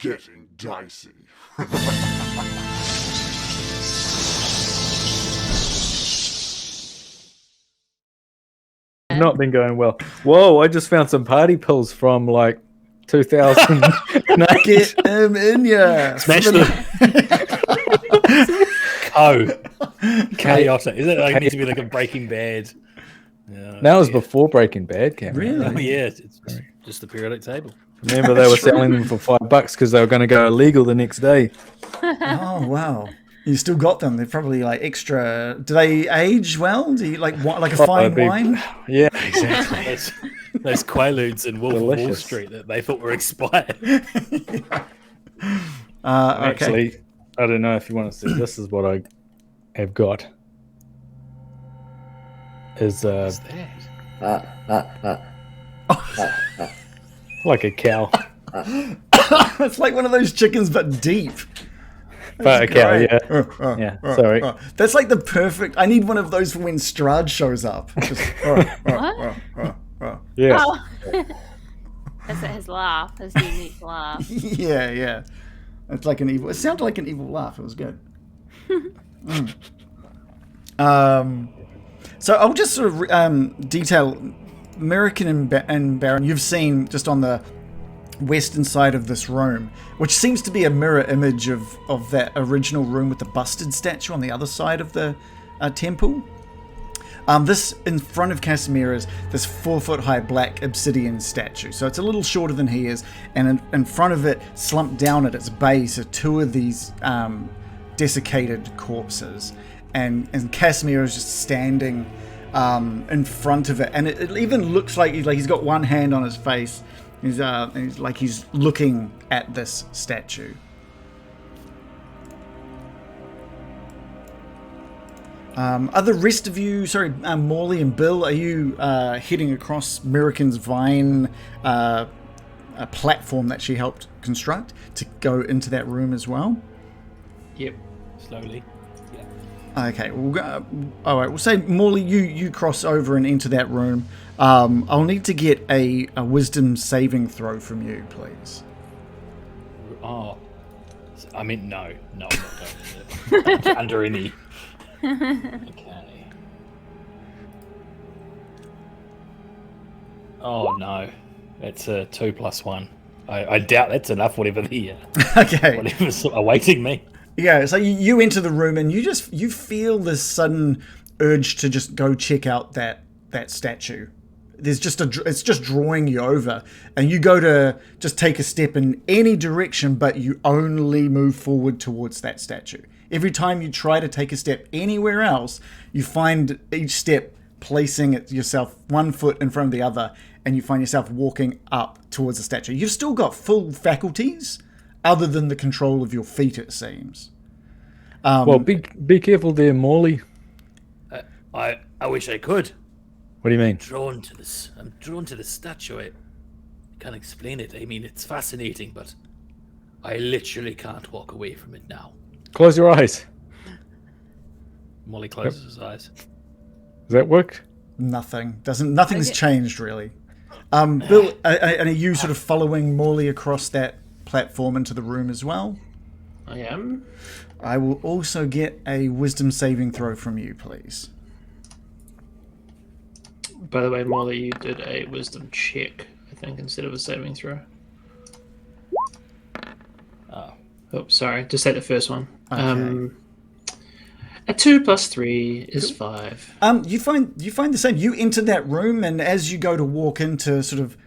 getting dicey. Not been going well. Whoa, I just found some party pills from like 2008. Get him in ya. Smash them. Chaotic. Is it like need to be like a Breaking Bad? That was before Breaking Bad came out. Really? Oh yeah, it's just the periodic table. Remember they were selling them for $5 because they were going to go illegal the next day. Oh wow. You still got them. They're probably like extra. Do they age well? Do you like a fine wine? Yeah, exactly. Those Quaaludes in Wolf of Wall Delicious. Street that they thought were expired. Okay. Actually, I don't know if you want to see. This is what I have got. Is What's that? like a cow. It's like one of those chickens, but deep. But a cow, Great. yeah. Yeah, sorry. That's like the perfect. I need one of those for when Strahd shows up. Just, Yeah. Oh. That's his laugh, his unique laugh. yeah. It's like an evil. It sounded like an evil laugh. It was good. So I'll just sort of detail American and Baron. You've seen just on the western side of this room, which seems to be a mirror image of that original room with the busted statue on the other side of the temple. This in front of Casimir is this 4-foot-high black obsidian statue. So it's a little shorter than he is, and in front of it, slumped down at its base, are two of these desiccated corpses. And Casimir is just standing in front of it, and it even looks like he's got one hand on his face. He's like he's looking at this statue. Are the rest of you, Morley and Bill, are you heading across American's Vine, a platform that she helped construct, to go into that room as well? Yep. Slowly. Okay, we'll go. All right, we'll say Morley, you cross over and into that room. I'll need to get a wisdom saving throw from you, please. Oh, I mean, no, I'm not doing it. Under any. Okay. Oh no, it's a 2 + 1. I doubt that's enough. Whatever's awaiting me. Yeah, so you enter the room and you feel this sudden urge to just go check out that statue. It's just drawing you over, and you go to just take a step in any direction, but you only move forward towards that statue. Every time you try to take a step anywhere else, you find each step placing yourself 1 foot in front of the other, and you find yourself walking up towards the statue. You've still got full faculties, other than the control of your feet, it seems. Well, be careful there, Morley. I wish I could. What do you mean? I'm drawn to the statue. I can't explain it. I mean, it's fascinating, but I literally can't walk away from it now. Close your eyes. Molly closes his eyes. Does that work? Nothing's changed really. Bill, are you sort of following Morley across that platform into the room as well? I am. I will also get a wisdom saving throw from you, please. By the way, Molly, you did a wisdom check, I think, instead of a saving throw. Oh, sorry. Just take the first one. Okay. A 2 + 3 is 5. You find the same. You enter that room, and as you go to walk in to sort of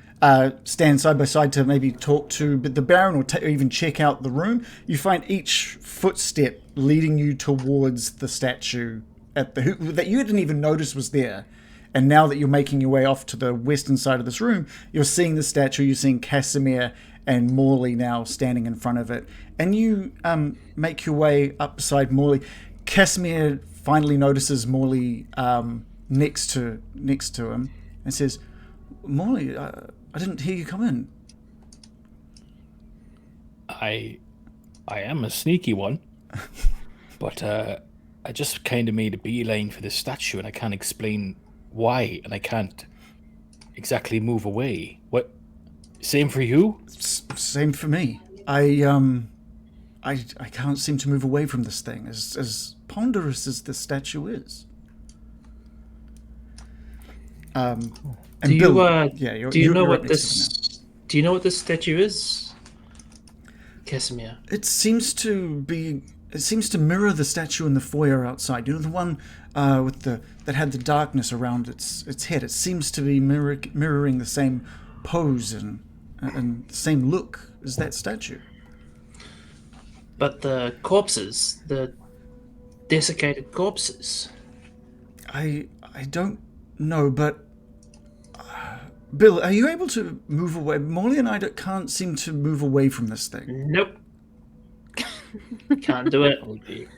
stand side by side to maybe talk to the Baron or even check out the room, you find each footstep leading you towards the statue that you didn't even notice was there. And now that you're making your way off to the western side of this room, you're seeing the statue, you're seeing Casimir and Morley now standing in front of it. And you make your way up beside Morley. Casimir finally notices Morley next to him and says, "Morley, I didn't hear you come in." I am a sneaky one, but I just kind of made a beeline for the statue, and I can't explain why, and I can't exactly move away. What? Same for you? Same for me. I can't seem to move away from this thing, as ponderous as the statue is. And Do you Bill, yeah, do you know you're what up next to them now. this? Do you know what this statue is, Casimir? It seems to mirror the statue in the foyer outside. You know, the one that had the darkness around its head. It seems to be mirroring the same pose and the same look as that statue. But the corpses, the desiccated corpses. I don't know, but Bill, are you able to move away? Molly and I can't seem to move away from this thing. Nope. Can't do it. Oh dear.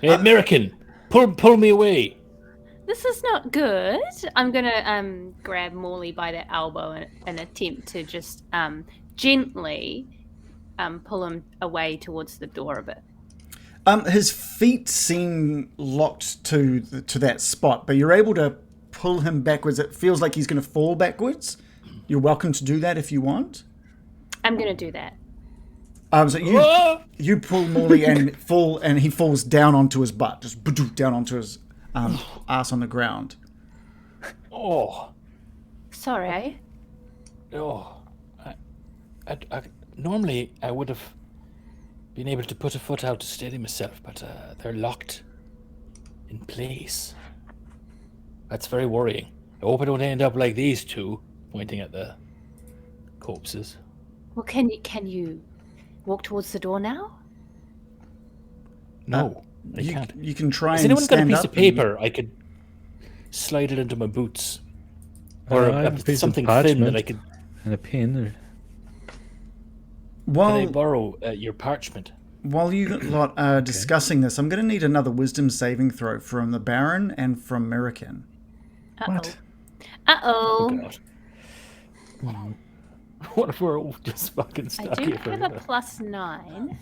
Hey, American, pull me away. This is not good. I'm gonna grab Morley by the elbow and attempt to just gently pull him away towards the door a bit. His feet seem locked to that spot, but you're able to pull him backwards. It feels like he's going to fall backwards. You're welcome to do that if you want. I'm gonna do that. So you pull Morley and he falls down onto his butt, just down onto his ass on the ground. Oh, Sorry. oh. I normally I would have been able to put a foot out to steady myself, but they're locked in place. That's very worrying. I hope I don't end up like these two, pointing at the corpses. Well, can you walk towards the door now? No, I can't. You can try Has and anyone got a stand piece up of paper I could slide it into my boots? Or I have a piece of something thin that parchment. I could... And a pen. Can I While borrow your parchment? you lot are discussing this, I'm going to need another wisdom saving throw from the Baron and from American. What? Uh-oh. God. What if we're all just fucking I stuck do here have a forever? +9.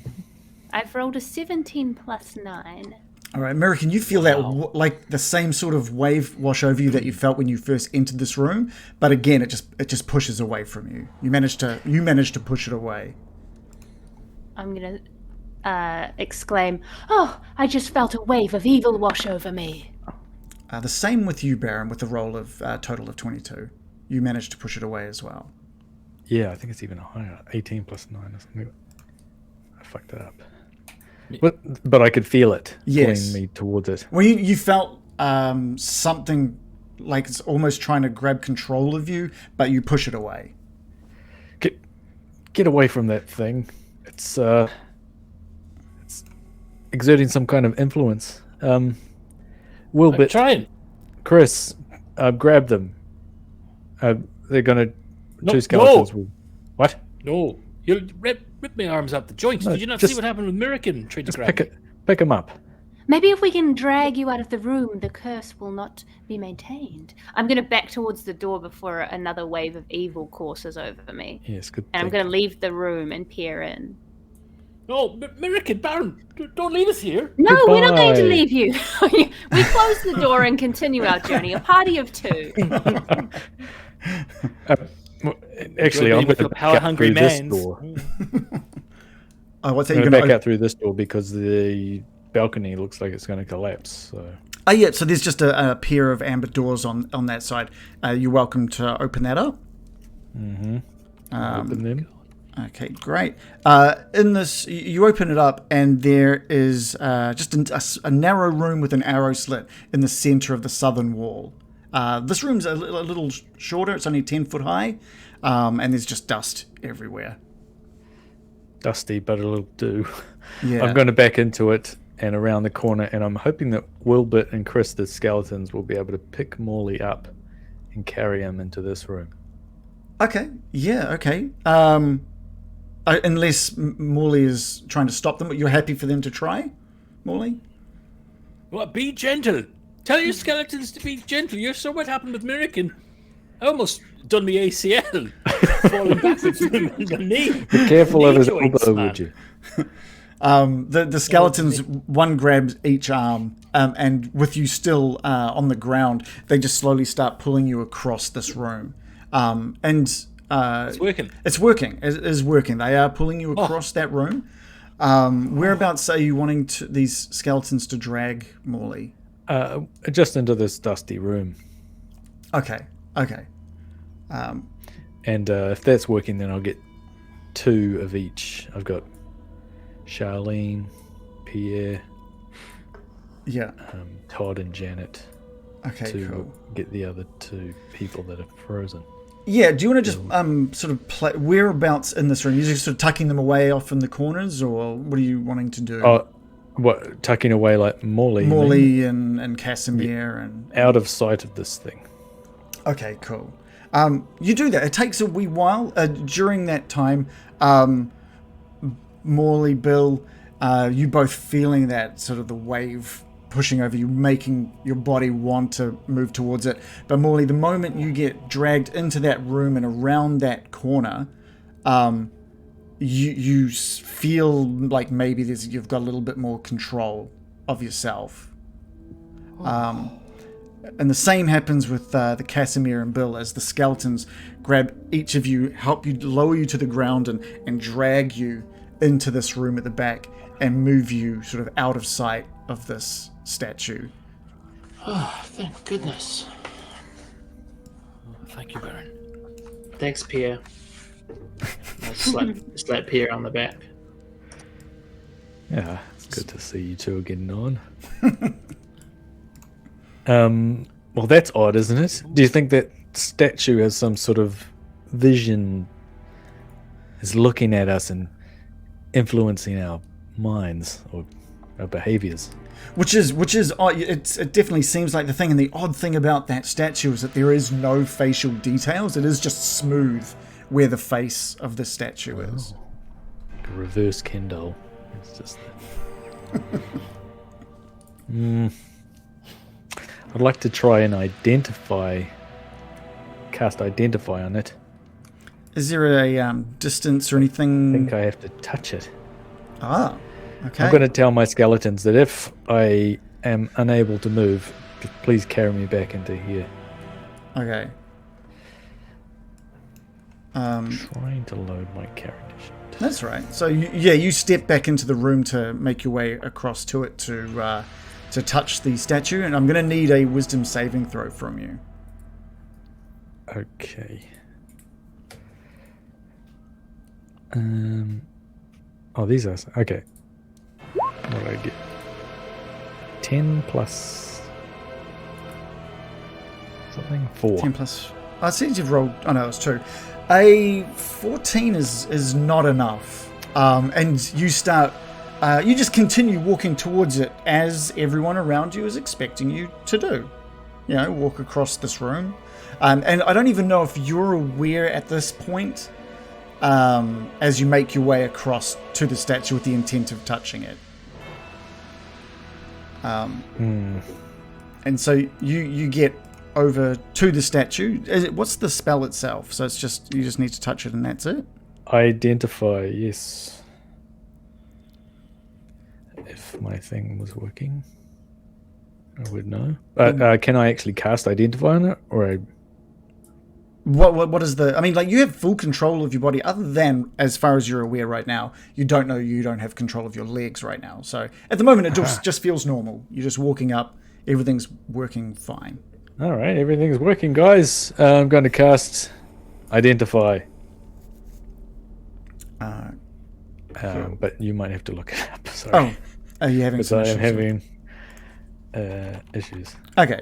I've rolled a 17 +9. All right, American, you feel that Wow. like the same sort of wave wash over you that you felt when you first entered this room, but again, it just pushes away from you. You manage to push it away. I'm gonna exclaim, "Oh, I just felt a wave of evil wash over me." The same with you, Baron, with a roll of total of 22. You managed to push it away as well. Yeah, I think it's even higher. 18 plus 9 or something. I fucked it up. But I could feel it Yes. pulling me towards it. Well, you felt something like it's almost trying to grab control of you, but you push it away. Get away from that thing. It's exerting some kind of influence. I'm Wilbert, trying. Chris, grab them. They're gonna. No, two skeletons will. What? No. You'll rip my arms out the joints. No, Did you not just- see what happened with American trying to Just grab me? pick them up. Maybe if we can drag you out of the room, the curse will not be maintained. I'm gonna back towards the door before another wave of evil courses over me. Yes, good. And I'm thing. gonna leave the room and peer in. No, American, Baron, don't leave us here. No, we're not going to Goodbye. leave you. We close the door and continue our journey. A party of two. Actually, I'm with going your to power back out hungry through this mans. door. What's that? I'm You're going to gonna back out through this door because the balcony looks like it's going to collapse. So Oh yeah, so there's just a pair of amber doors on that side. You're welcome to open that up. open them. Okay, great. In this, you open it up, and there is just a narrow room with an arrow slit in the center of the southern wall. This room's a little shorter. It's only 10 foot high, and there's just dust everywhere. Dusty, but it'll do. Yeah. I'm going to back into it and around the corner, and I'm hoping that Wilbert and Chris, the skeletons, will be able to pick Morley up and carry him into this room. Okay. Yeah. Okay. Unless Morley is trying to stop them, but you're happy for them to try, Morley? Well, be gentle. Tell your skeletons to be gentle. You saw what happened with American. I almost done the ACL. Falling backwards from the knee. Be careful of his Knee joints, elbow, man. would you? The skeletons, one grabs each arm, and with you still on the ground, they just slowly start pulling you across this room. And It's working. It's working. It is working. They are pulling you across that room. Whereabouts are you wanting these skeletons to drag Morley? Just into this dusty room. Okay. And if that's working, then I'll get 2 of each. I've got Charlene, Pierre, Yeah. Todd, and Janet. Okay, to cool. get the other 2 people that are frozen. Yeah, do you want to just sort of play whereabouts in this room? You're just sort of tucking them away off in the corners, or what are you wanting to do? Oh, what, tucking away like Morley? you mean? Morley and Casimir and Out of sight of this thing. Okay, cool. You do that. It takes a wee while. During that time, Morley, Bill, you both feeling that sort of the wave pushing over you, making your body want to move towards it. But Morley, the moment you get dragged into that room and around that corner, you feel like maybe you've got a little bit more control of yourself. And the same happens with the Casimir and Bill as the skeletons grab each of you, help you, lower you to the ground and drag you into this room at the back and move you sort of out of sight of this statue. Oh, thank goodness. Thank you, Baron. Thanks, Pierre. I slap Pierre on the back. Yeah, it's good to see you 2 are getting on. Well, that's odd, isn't it? Do you think that statue has some sort of vision, is looking at us and influencing our minds or our behaviors? Which is odd. It definitely seems like the thing, and the odd thing about that statue is that there is no facial details. It is just smooth where the face of the statue is. Like a reverse Kendall. It's just that. I'd like to try and cast Identify on it. Is there a distance or anything? I think I have to touch it. Ah, okay. I'm going to tell my skeletons that if I am unable to move, please carry me back into here. Okay. Trying to load my character sheet. That's right. So you step back into the room to make your way across to it to touch the statue, and I'm going to need a wisdom saving throw from you. Okay. Oh, these are okay. What do I get? 10 plus something? 4. 10 plus. I see you've rolled. Oh no, it's 2. A 14 is not enough, and you start. You just continue walking towards it as everyone around you is expecting you to do. You know, walk across this room. And I don't even know if you're aware at this point, as you make your way across to the statue with the intent of touching it. And so you get over to the statue. What's the spell itself? So it's just, you just need to touch it and that's it? Identify, yes. If my thing was working, I would know. Can I actually cast Identify on it, or What is the? I mean, like, you have full control of your body, other than, as far as you're aware right now, you don't have control of your legs right now. So at the moment, it just feels normal. You're just walking up, everything's working fine. All right, everything's working, guys. I'm going to cast Identify. Cool. But you might have to look it up. Sorry. Oh, are you having because some I issues? am having issues. Okay.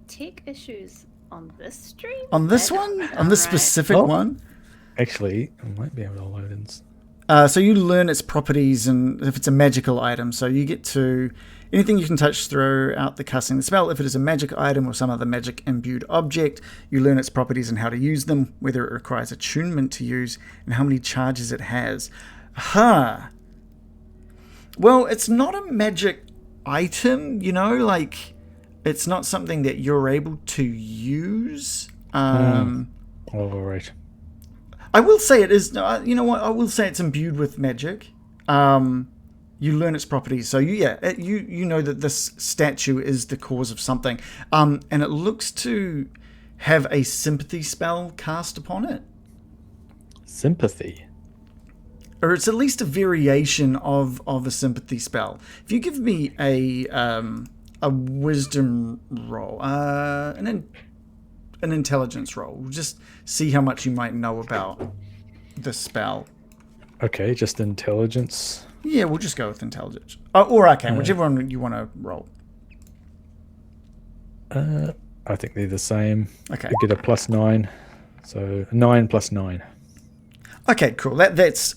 Tech issues on this stream? On this That one? don't On this sound right. specific one? Actually, I might be able to load in. So you learn its properties, and if it's a magical item, so you get to anything you can touch throughout the casting the spell. If it is a magic item or some other magic imbued object, you learn its properties and how to use them, whether it requires attunement to use, and how many charges it has. Well, it's not a magic item, you know, like, it's not something that you're able to use. All right. I will say it is, you know what, I will say it's imbued with magic. You learn its properties. So you know that this statue is the cause of something. And it looks to have a sympathy spell cast upon it. Sympathy. Or it's at least a variation of a sympathy spell. If you give me a wisdom roll, an intelligence roll, we'll just see how much you might know about the spell. Okay, just intelligence. Yeah, we'll just go with intelligence. Or arcane, whichever one you want to roll. I think they're the same. Okay. You get a +9. So 9 + 9. Okay, cool. That's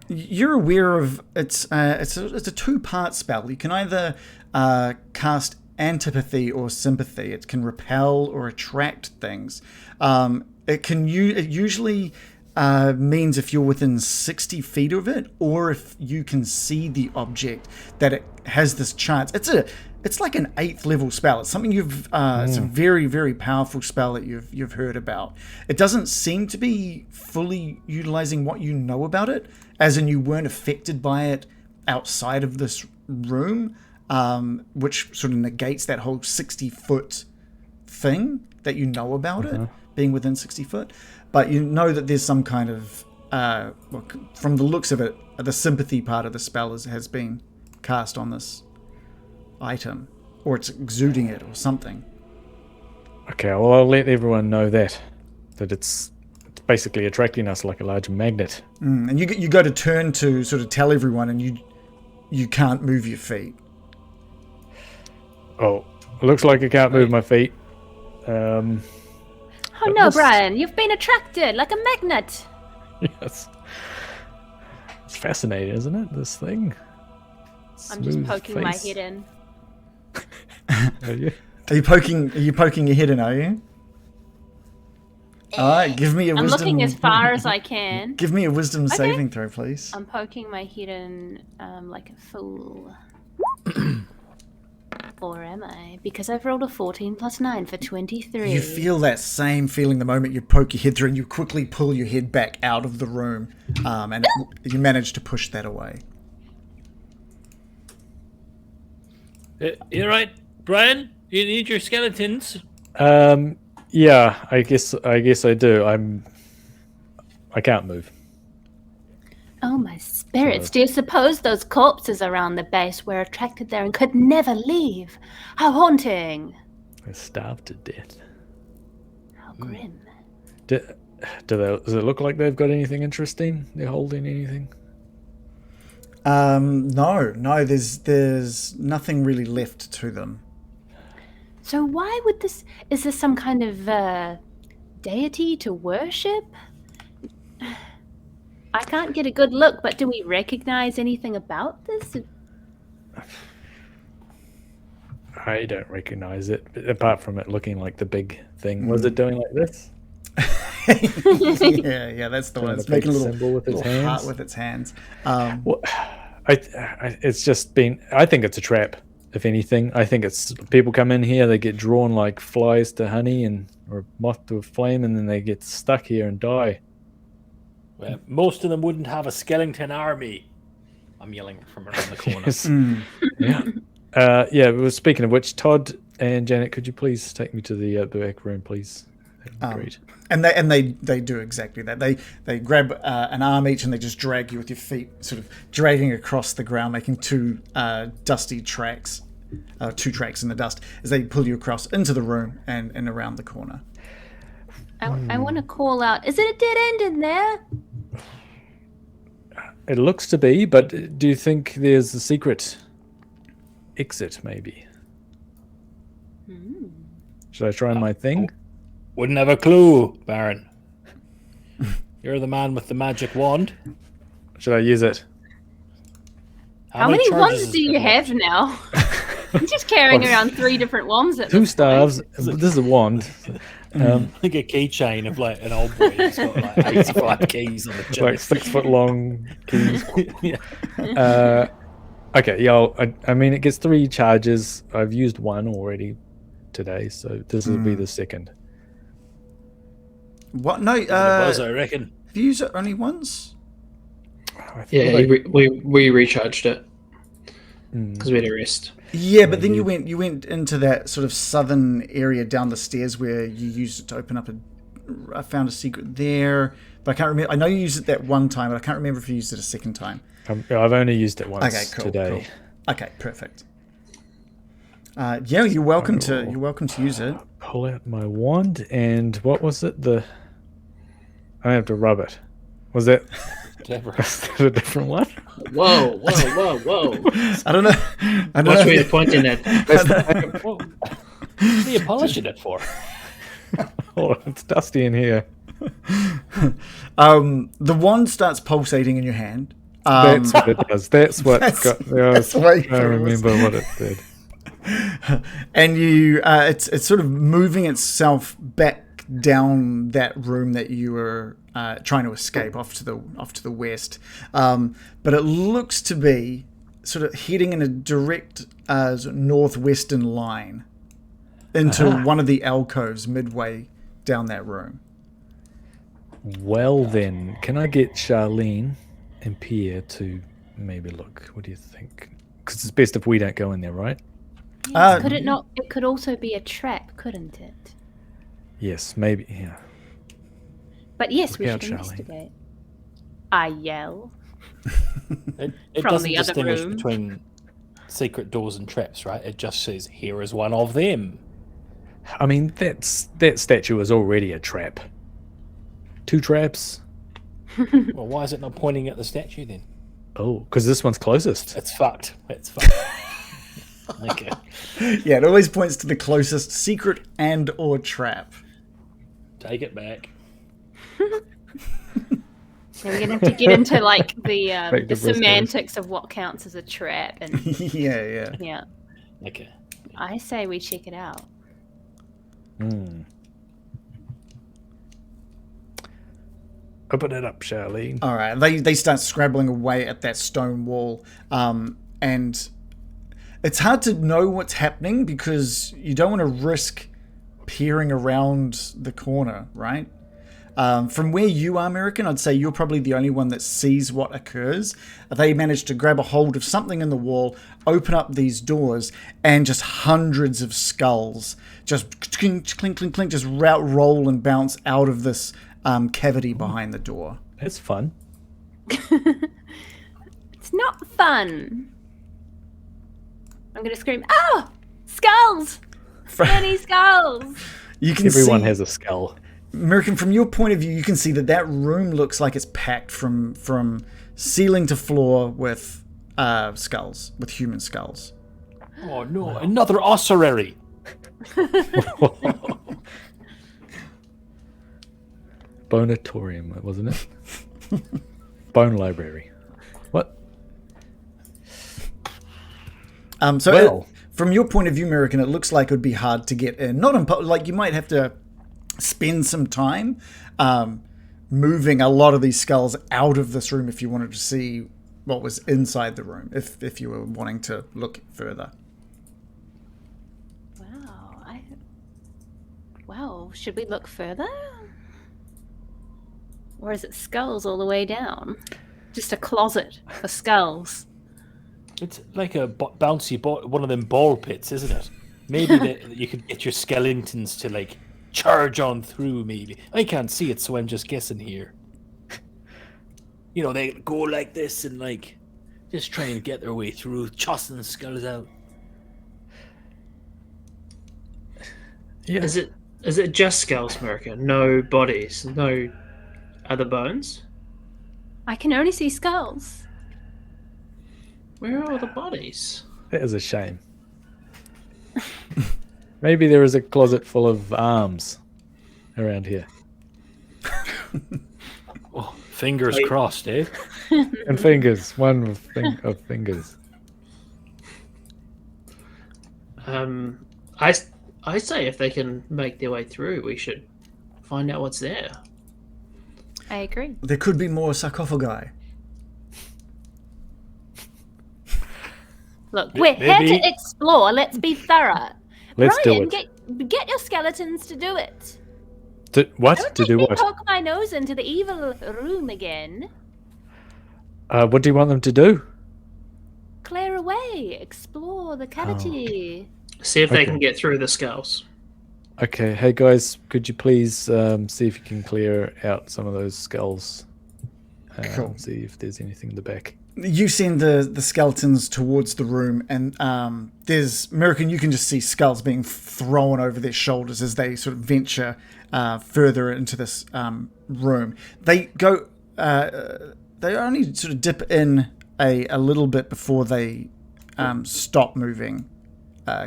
you're aware of it's a 2-part spell. You can either cast antipathy or sympathy. It can repel or attract things. It usually means if you're within 60 feet of it, or if you can see the object, that it has this chance. It's like an 8th level spell. It's something it's a very, very powerful spell that you've heard about. It doesn't seem to be fully utilizing what you know about it, as in you weren't affected by it outside of this room, which sort of negates that whole 60-foot thing that you know about it being within 60 foot. But you know that there's some kind of, from the looks of it, the sympathy part of the spell has been cast on this item, or it's exuding it or something. Okay, well, I'll let everyone know that it's basically attracting us like a large magnet. And you go to turn to sort of tell everyone, and you can't move your feet. Oh, looks like I can't move my feet. Oh no, Brian, you've been attracted like a magnet. Yes. It's fascinating, isn't it, this thing? I'm just Smooth poking my face. head in. Are you? Are you poking your head in, are you? Alright, give me a I'm wisdom. looking as far as I can. Give me a wisdom saving throw, please. I'm poking my head in like a fool. Or am I? Because I've rolled a 14 + 9 for 23. You feel that same feeling the moment you poke your head through, and you quickly pull your head back out of the room, and you manage to push that away. You right, Brian? You need your skeletons? Yeah, I guess I do. I can't move. Oh, my spirits. Do you suppose those corpses around the base were attracted there and could never leave? How haunting. They're starved to death. How grim. Does it look like they've got anything interesting? They're holding anything? No, there's nothing really left to them. So why would this... Is this some kind of deity to worship? I can't get a good look, but do we recognize anything about this? I don't recognize it, apart from it looking like the big thing. Was it doing like this? yeah, that's the one. It's the big making a little symbol with its little hands? heart with its hands. Well, it's just been... I think it's a trap, if anything. I think it's... People come in here, they get drawn like flies to honey or moth to a flame, and then they get stuck here and die. Well, most of them wouldn't have a skeleton army. I'm yelling from around the corner. Yes. Yeah. Well, speaking of which, Todd and Janet, could you please take me to the back room, please? That'd be great. And they do exactly that. They grab an arm each, and they just drag you with your feet, sort of dragging across the ground, making two dusty tracks, 2 tracks in the dust, as they pull you across into the room and around the corner. I want to call out, is it a dead end in there? It looks to be, but do you think there's a secret exit, maybe? Should I try my thing? Wouldn't have a clue, Baron. You're the man with the magic wand. Should I use it? How many charges wands is do you it? have now? I'm just carrying around 3 different wands at 2 this staves. This is a wand. Like a keychain of like an old boy who's got like 85 keys on the chest. Like 6 foot long keys. Yeah. Okay, yeah. I mean, it gets 3 charges. I've used 1 already today, so this will be the second. What? No, Buzz, I reckon. have you used it only once? Yeah, we recharged it because we had a rest. Yeah, but then you went into that sort of southern area down the stairs where you used it to open up I found a secret there. but I can't remember. I know you used it that one time, but I can't remember if you used it a second time. I've only used it once today. Cool. Okay, perfect. Yeah, you're welcome to use it. Pull out my wand, and what was it? I don't have to rub it. Was that a different one? Whoa. I don't know. Watch where you're pointing at. What are you polishing it for? Oh, it's dusty in here. The wand starts pulsating in your hand. That's what it does. That's what I remember what it did. And you, it's sort of moving itself back down that room that you were trying to escape off to the west. But it looks to be sort of heading in a direct northwestern line into one of the alcoves midway down that room. Well then, can I get Charlene and Pierre to maybe look? What do you think? Because it's best if we don't go in there, right? Yes, could it not? It could also be a trap, couldn't it? Yes, maybe. Yeah. But yes, we Look should out, investigate. I yell. It From doesn't the other distinguish room. between secret doors and traps, right? It just says, here is one of them. I mean, that statue is already a trap. 2 traps. Well, why is it not pointing at the statue then? Oh, because this one's closest. It's fucked. Okay. Yeah, it always points to the closest secret and or trap. Take it back. So we're gonna have to get into like the to semantics of what counts as a trap, and Yeah. Okay. I say we check it out. Open it up, Charlene. All right. They start scrabbling away at that stone wall, and it's hard to know what's happening because you don't want to risk peering around the corner, right? From where you are, American, I'd say you're probably the only one that sees what occurs. They manage to grab a hold of something in the wall, open up these doors, and just hundreds of skulls just clink, clink, clink, clink, just roll and bounce out of this cavity behind the door. That's fun. It's not fun. I'm gonna scream, "Oh, skulls! Many skulls!" You can Everyone see, has a skull. American, from your point of view, you can see that room looks like it's packed from ceiling to floor with skulls, with human skulls. Oh no, another ossuary. Bonatorium, wasn't it? Bone library. What? From your point of view, American, it looks like it would be hard to get in. Like you might have to spend some time moving a lot of these skulls out of this room if you wanted to see what was inside the room, if you were wanting to look further. Wow, should we look further? Or is it skulls all the way down? Just a closet for skulls. It's like a bouncy one of them ball pits, isn't it? Maybe you could get your skeletons to like charge on through. Maybe I can't see it, so I'm just guessing here. You know, they go like this and like just trying to get their way through, tossing the skulls out. Yeah. Is it just skulls, America? No bodies, no other bones? I can only see skulls. Where are all the bodies? That is a shame. Maybe there is a closet full of arms around here. Oh, fingers crossed, eh? And fingers. One with of fingers. I say if they can make their way through, we should find out what's there. I agree. There could be more sarcophagi. Look, we're here to explore. Let's be thorough. Let's Ryan, do it. get your skeletons to do it. What? Don't To make do me what? poke my nose into the evil room again. What do you want them to do? Clear away. Explore the cavity. See if they can get through the skulls. Okay, hey guys, could you please see if you can clear out some of those skulls? Cool. See if there's anything in the back. You send the skeletons towards the room, and there's American. You can just see skulls being thrown over their shoulders as they sort of venture further into this room. They go. They only sort of dip in a little bit before they stop moving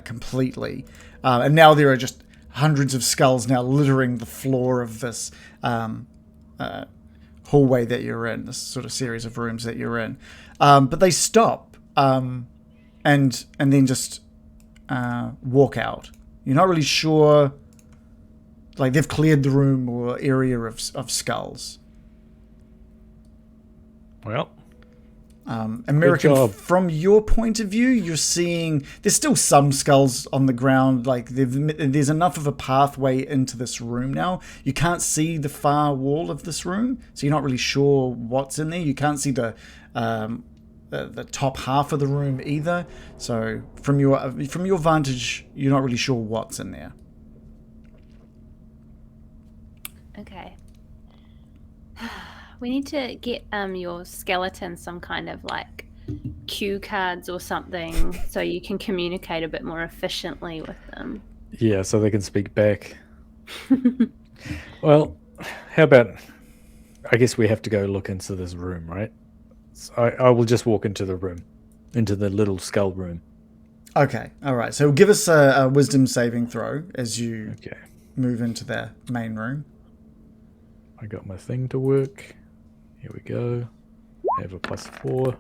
completely, and now there are just hundreds of skulls now littering the floor of this hallway that you're in, this sort of series of rooms that you're in. But they stop and then just walk out. You're not really sure, like they've cleared the room or area of skulls. Well, American, job. from your point of view, you're seeing there's still some skulls on the ground. Like there's enough of a pathway into this room now. You can't see the far wall of this room, so you're not really sure what's in there. You can't see the top half of the room either. So from your vantage, you're not really sure what's in there. Okay. We need to get your skeleton some kind of like cue cards or something so you can communicate a bit more efficiently with them. yeah, so they can speak back. Well, how about... I guess we have to go look into this room, right? So I will just walk into the room. Into the little skull room. Okay, all right. So give us a wisdom saving throw as you Okay. move into the main room. I got my thing to work. Here we go. I have a +4.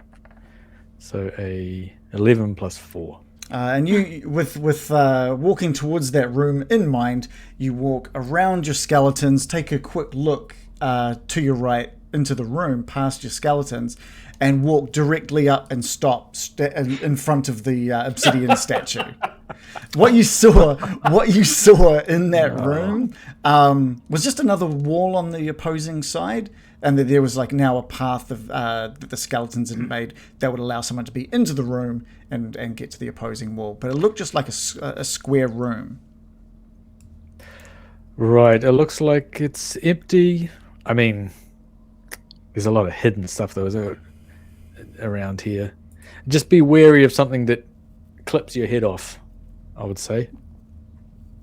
So a 11 + 4. And you, with walking towards that room in mind, you walk around your skeletons, take a quick look to your right into the room, past your skeletons, and walk directly up and stop in front of the Obsidian Statue. What you saw in that room was just another wall on the opposing side, and that there was like now a path of that the skeletons had made that would allow someone to be into the room and get to the opposing wall. But it looked just like a square room. Right, it looks like it's empty. I mean, there's a lot of hidden stuff though around here. Just be wary of something that clips your head off, I would say.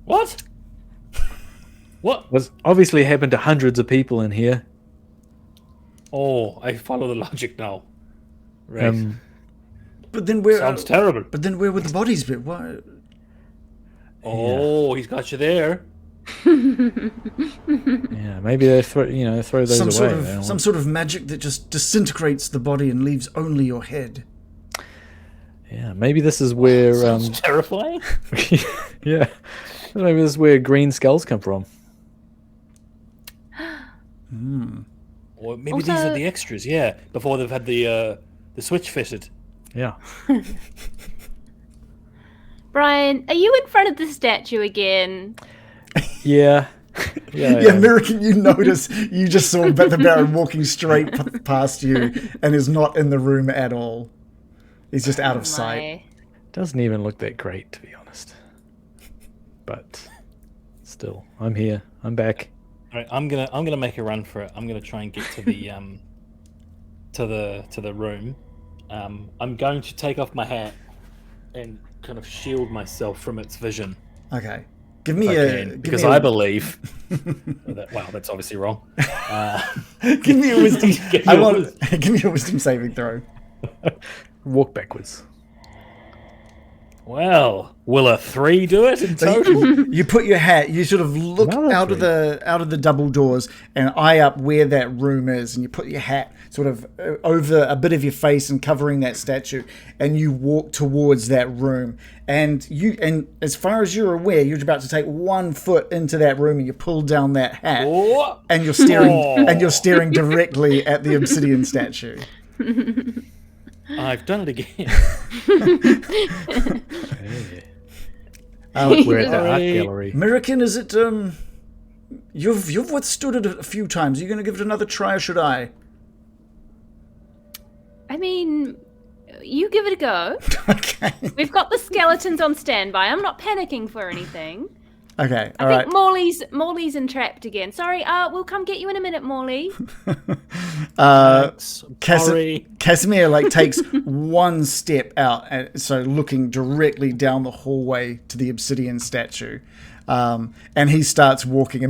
What? What? Was obviously happened to hundreds of people in here. Oh, I follow the logic now. Right. But then where? Sounds terrible. But then where would the bodies be? What? Oh, he's got you there. Yeah, maybe they throw those away. Some sort of magic that just disintegrates the body and leaves only your head. Yeah, maybe this is where Sounds terrifying. yeah, maybe this is where green skulls come from. Or maybe these are the extras. Yeah, before they've had the switch fitted. Yeah. Brian, are you in front of the statue again? Yeah. Yeah, American, you notice you just saw the Baron walking straight past you and is not in the room at all. He's just out of sight. Doesn't even look that great, to be honest. But still, I'm here. I'm back. All right, I'm gonna make a run for it. I'm gonna try and get to the to the room. I'm going to take off my hat and kind of shield myself from its vision. Okay. Give me because I believe. Wow, that's obviously wrong. Give me a wisdom. Give me a wisdom saving throw. Walk backwards. Well, will a 3 do it in total? You put your hat. You sort of look out of the double doors and eye up where that room is, and you put your hat sort of over a bit of your face and covering that statue, and you walk towards that room. And as far as you're aware, you're about to take 1 foot into that room, and you pull down that hat, and you're staring directly at the Obsidian Statue. I've done it again. We're at the art gallery. American, is it you've withstood it a few times. Are you going to give it another try, or should I? I mean, you give it a go. Okay. We've got the skeletons on standby. I'm not panicking for anything. Okay, I all right. think Morley's entrapped again. Sorry, we'll come get you in a minute, Morley. Sorry. Casimir takes one step out, so looking directly down the hallway to the obsidian statue, and he starts walking.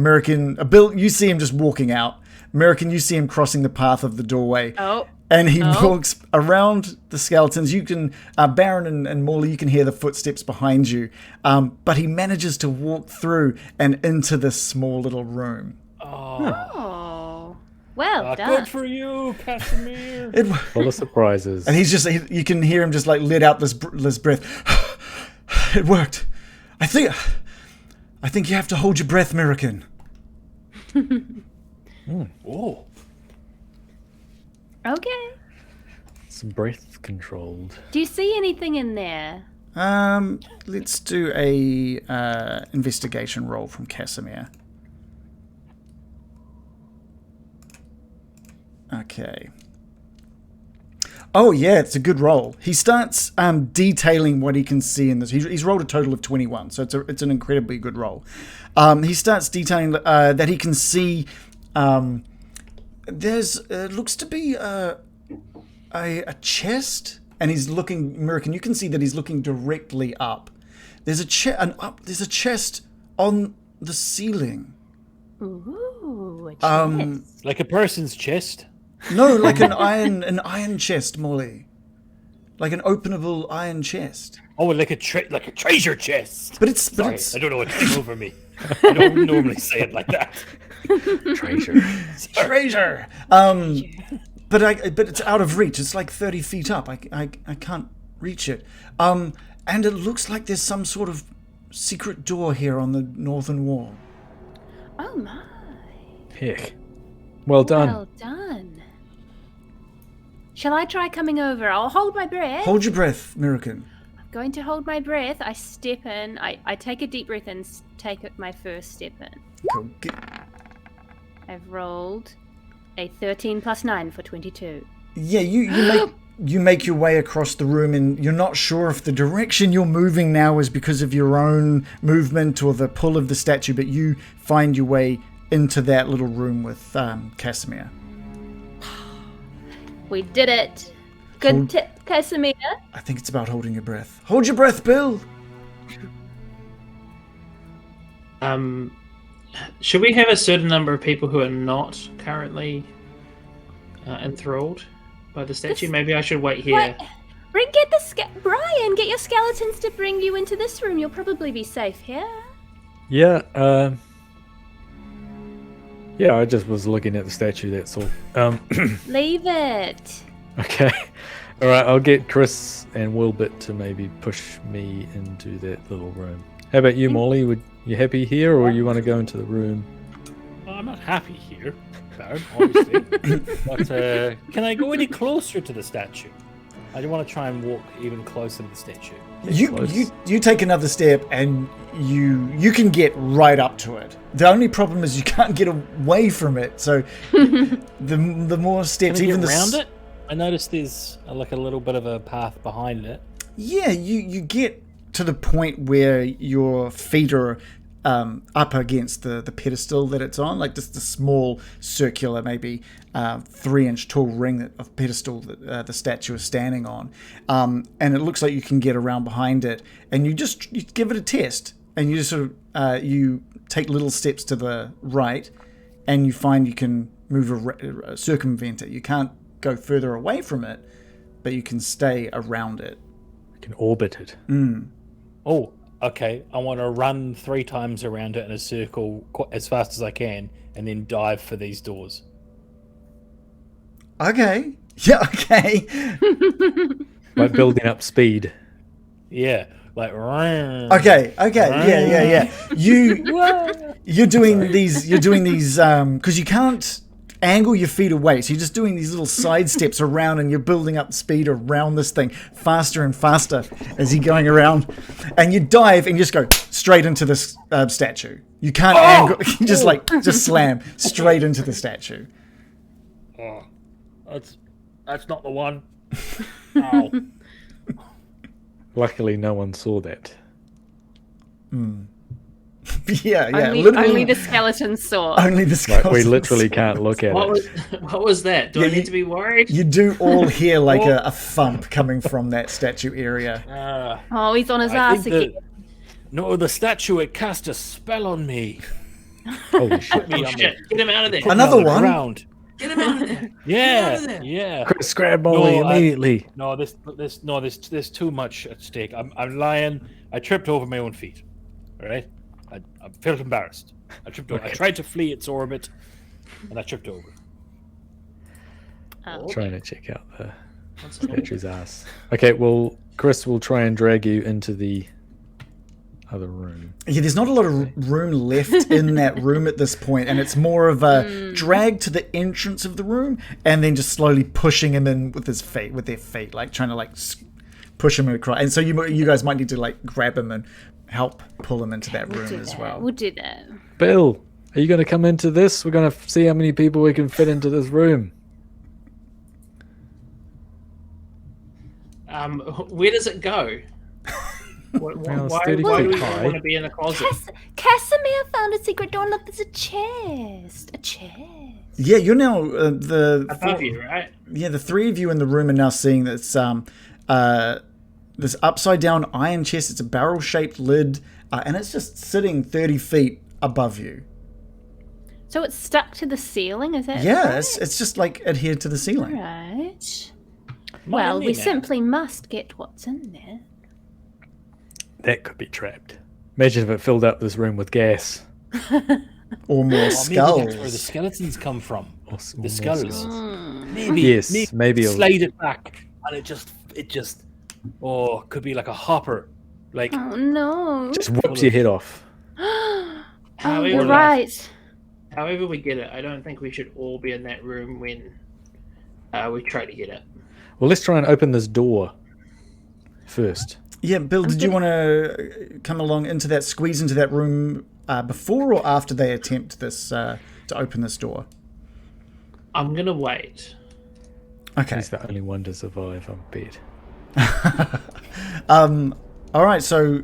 Bill, you see him just walking out. American, you see him crossing the path of the doorway. Oh. And he walks around the skeletons. You can, Baron and Morley, you can hear the footsteps behind you. But he manages to walk through and into this small little room. Oh. Well done. Good for you, Casimir. Full of surprises. And he's you can hear him just let out this breath. It worked. I think you have to hold your breath, American. Oh. Okay. Some breath controlled. Do you see anything in there? Let's do a investigation roll from Casimir. Okay. Oh yeah, it's a good roll. He starts detailing what he can see in this. He's rolled a total of 21, so it's an incredibly good roll. He starts detailing that he can see. There's looks to be a chest, and he's looking. American, you can see that he's looking directly up. There's a chest on the ceiling. Ooh, a chest. Like a person's chest. No, like an iron chest, Molly. Like an openable iron chest. Oh, like a treasure chest. But it's I don't know what came over me. I don't normally say it like that. Treasure. But it's out of reach. It's like 30 feet up. I can't reach it. And it looks like there's some sort of secret door here on the northern wall. Oh my. Heck. Well done. Well done. Shall I try coming over? I'll hold my breath. Hold your breath, American. I'm going to hold my breath. I step in. I take a deep breath and take my first step in. Cool. I've rolled a 13 plus 9 for 22. Yeah, you make your way across the room, and you're not sure if the direction you're moving now is because of your own movement or the pull of the statue, but you find your way into that little room with Casimir. We did it. Good tip, Casimir. I think it's about holding your breath. Hold your breath, Bill. Should we have a certain number of people who are not currently enthralled by the statue? Maybe I should wait here. What? Brian, get your skeletons to bring you into this room. You'll probably be safe here. Yeah, yeah, I just was looking at the statue, that's all. Leave it. Okay. All right, I'll get Chris and Wilbert to maybe push me into that little room. How about you, Molly? Would you happy here, or you want to go into the room? Well, I'm not happy here, Baron, obviously. But can I go any closer to the statue? I do want to try and walk even closer to the statue. You take another step, and you can get right up to it. The only problem is you can't get away from it. So the more steps, Can I even get around it? I noticed there's like a little bit of a path behind it. Yeah, you get to the point where your feet are up against the pedestal that it's on, like just a small circular, maybe 3-inch tall ring of pedestal that the statue is standing on, and it looks like you can get around behind it, and you give it a test, and you just sort of you take little steps to the right, and you find you can circumvent it. You can't go further away from it, but you can stay around it. You can orbit it. Oh, okay. I want to run 3 times around it in a circle as fast as I can, and then dive for these doors. Okay. Yeah, okay. Like building up speed. Yeah, like. Okay. Yeah. You're doing these because you can't angle your feet away, so you're just doing these little side steps around, and you're building up speed around this thing faster and faster as you're going around, and you dive and you just go straight into this statue. You can't angle, you just slam straight into the statue. Oh, that's not the one. Ow. Luckily, no one saw that. Yeah, only literally, the skeleton saw. only the Like, skeleton. we literally can't look at What it. was that? Do I Yeah, need to be worried? You do all hear like a thump coming from that statue area. Oh, he's on his I ass think again. No, the statue, it cast a spell on me. Holy shit. Me Oh, on shit. Get him out of there. Put me Another on the one? ground. Get him out of there. Yeah, yeah. Chris, grab Molly No, immediately. There's too much at stake. I'm lying. I tripped over my own feet. All right, I felt embarrassed. I tripped over. I tried to flee its orbit, and I tripped over. Oh. Trying to check out the statue's ass. Okay, well, Chris will try and drag you into the other room. Yeah, there's not a lot of room left in that room at this point, and it's more of a drag to the entrance of the room, and then just slowly pushing him in with their feet, like trying to like push him across. And so you guys might need to like grab him and help pull him into that room as well. We'll do that. Bill, are you going to come into this? We're going to see how many people we can fit into this room. Where does it go? Why Well, do 30 we feet even high. want to be in the closet? Casimir found a secret door. Look, there's a chest. A chest. Yeah, you're now Above you, right? Yeah, the three of you in the room are now seeing this this upside down iron chest. It's a barrel shaped lid, and it's just sitting 30 feet above you. So it's stuck to the ceiling, is that Yeah, right? it's just like adhered to the ceiling. Right. Well, Money we now. simply must get what's in there. That could be trapped. Imagine if it filled up this room with gas. Or more Or maybe that's where the skulls. skeletons come from. Or The skulls. Hmm. Maybe. Yes, maybe maybe it'll- slide it back, and it just. Oh, could be like a hopper, like. Oh no. Just whips your head off. Oh, However, you're right. However we get it, I don't think we should all be in that room when we try to get it. Well, let's try and open this door first. Yeah, Bill, did you want to come along into that, squeeze into that room before or after they attempt this to open this door? I'm gonna wait. Okay. He's the only one to survive, I bet. All right, so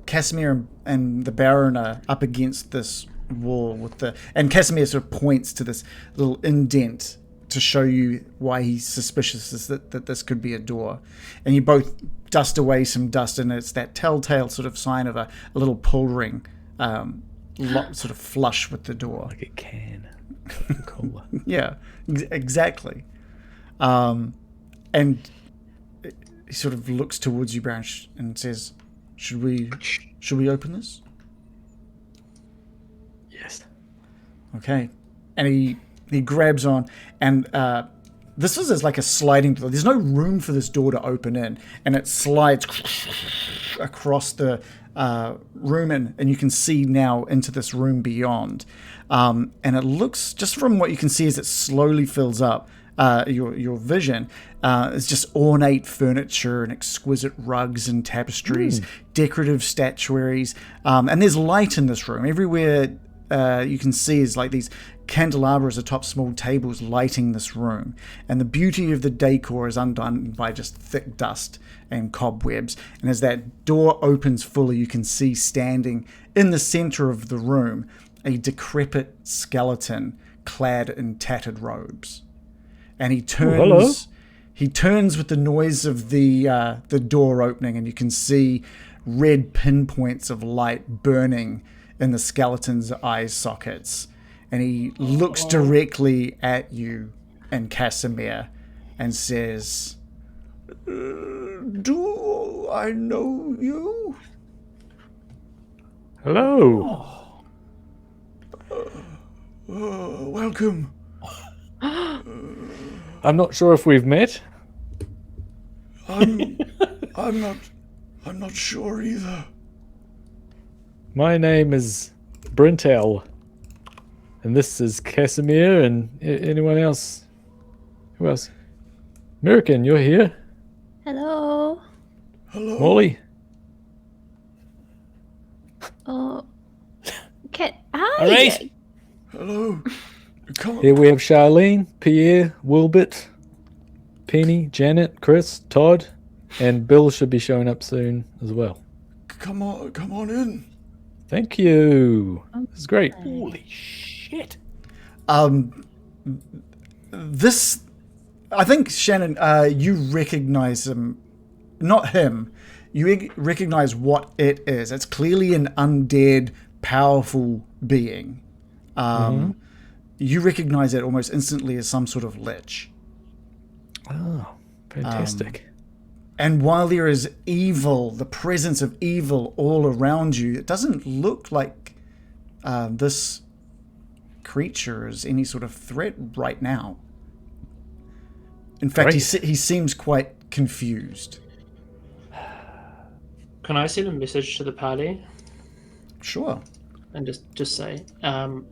Casimir and the Baron are up against this wall and Casimir sort of points to this little indent to show you why he's suspicious is that this could be a door. And you both dust away some dust, and it's that telltale sort of sign of a little pull ring sort of flush with the door. Like a can. Coca-Cola. Yeah, exactly. And he sort of looks towards you, Baron, and says, should we open this? Yes. Okay. And he grabs on, and this is like a sliding door. There's no room for this door to open in, and it slides across the room, and you can see now into this room beyond. And it looks, just from what you can see as it slowly fills up your vision, it's just ornate furniture and exquisite rugs and tapestries, decorative statuaries, and there's light in this room. Everywhere you can see is like these candelabras atop small tables lighting this room, and the beauty of the decor is undone by just thick dust and cobwebs. And as that door opens fully, you can see standing in the center of the room a decrepit skeleton clad in tattered robes, and he turns. He turns with the noise of the door opening, and you can see red pinpoints of light burning in the skeleton's eye sockets. And he looks directly at you and Casimir and says, do I know you? Hello. Welcome. I'm not sure if we've met. I'm not sure either. My name is Brintel. And this is Casimir, and anyone else? Who else? American, you're here. Hello. Hello. Molly. Oh. Hi. All right. Hello. Come Here we have Charlene, Pierre, Wilbert, Penny, Janet, Chris, Todd, and Bill should be showing up soon as well. Come on in. Thank you. This is great. Holy shit! This, I think, Shannon, you recognize him. Not him. You recognize what it is. It's clearly an undead, powerful being. You recognize it almost instantly as some sort of lich. Oh, fantastic. And while there is evil, the presence of evil all around you, it doesn't look like this creature is any sort of threat right now. In fact, he seems quite confused. Can I send a message to the party Sure. and just say,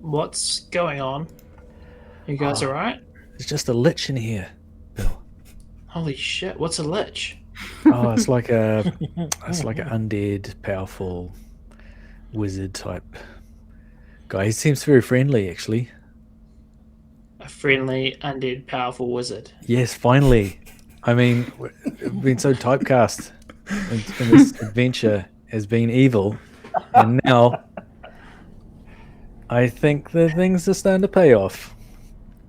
what's going on? You guys all right? There's just a lich in here, Bill. Holy shit! What's a lich? Oh, it's like an undead, powerful wizard type guy. He seems very friendly, actually. A friendly, undead, powerful wizard. Yes, finally. I mean, we've been so typecast in this adventure as being evil, and now I think the things are starting to pay off.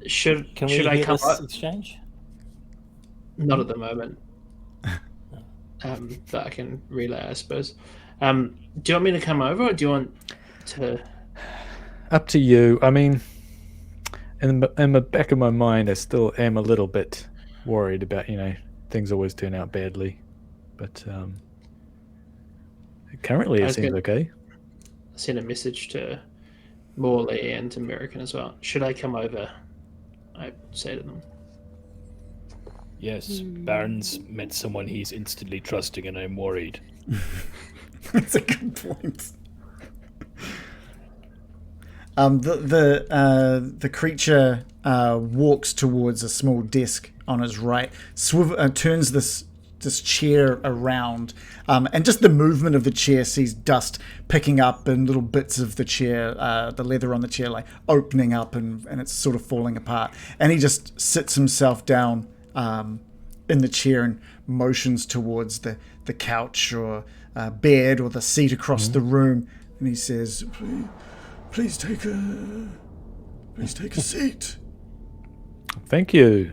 Should Can we should I hear come this up? exchange? Not at the moment. But I can relay, I suppose. Do you want me to come over, or do you want to? Up to you. I mean, in the back of my mind, I still am a little bit worried about, things always turn out badly. But currently it seems okay. Send a message to Morley and to American as well. Should I come over? I say to them. Yes, Baron's met someone he's instantly trusting, and I'm worried. That's a good point. The creature walks towards a small desk on his right, turns this chair around, and just the movement of the chair sees dust picking up and little bits of the chair, the leather on the chair, like opening up, and it's sort of falling apart. And he just sits himself down in the chair and motions towards the couch or bed or the seat across the room, and he says, Please take a seat. Thank you.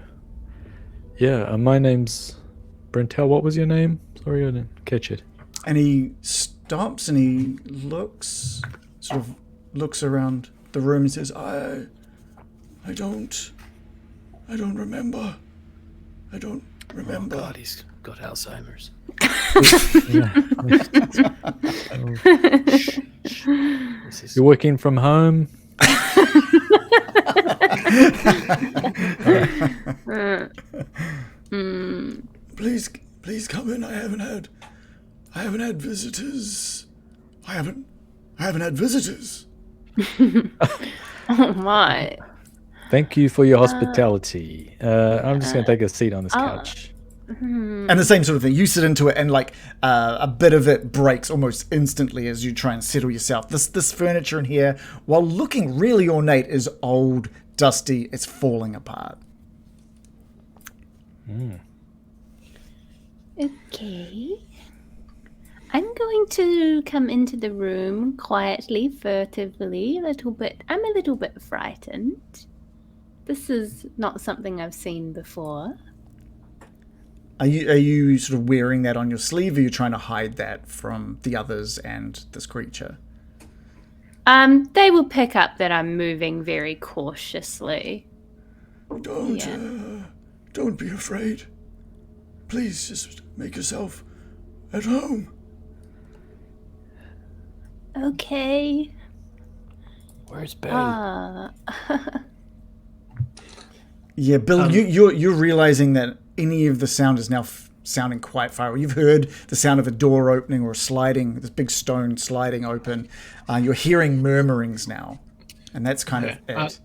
Yeah, my name's Brentel. What was your name? Sorry, I didn't catch it. And he stops and he looks around the room and says, I don't remember. Oh God, he's got Alzheimer's. You're working from home? Please come in. I haven't had visitors. I haven't had visitors. Oh my. Thank you for your hospitality. I'm just going to take a seat on this couch. And the same sort of thing. You sit into it, and like a bit of it breaks almost instantly as you try and settle yourself. This furniture in here, while looking really ornate, is old, dusty. It's falling apart. Okay. I'm going to come into the room quietly, furtively, a little bit. I'm a little bit frightened. This is not something I've seen before. Are you sort of wearing that on your sleeve, or are you trying to hide that from the others and this creature? They will pick up that I'm moving very cautiously. Don't be afraid. Please just make yourself at home. Okay. Where's Barry? Yeah, Bill, you're realizing that any of the sound is now sounding quite far away. You've heard the sound of a door opening or sliding, this big stone sliding open. You're hearing murmurings now, and that's kind of it.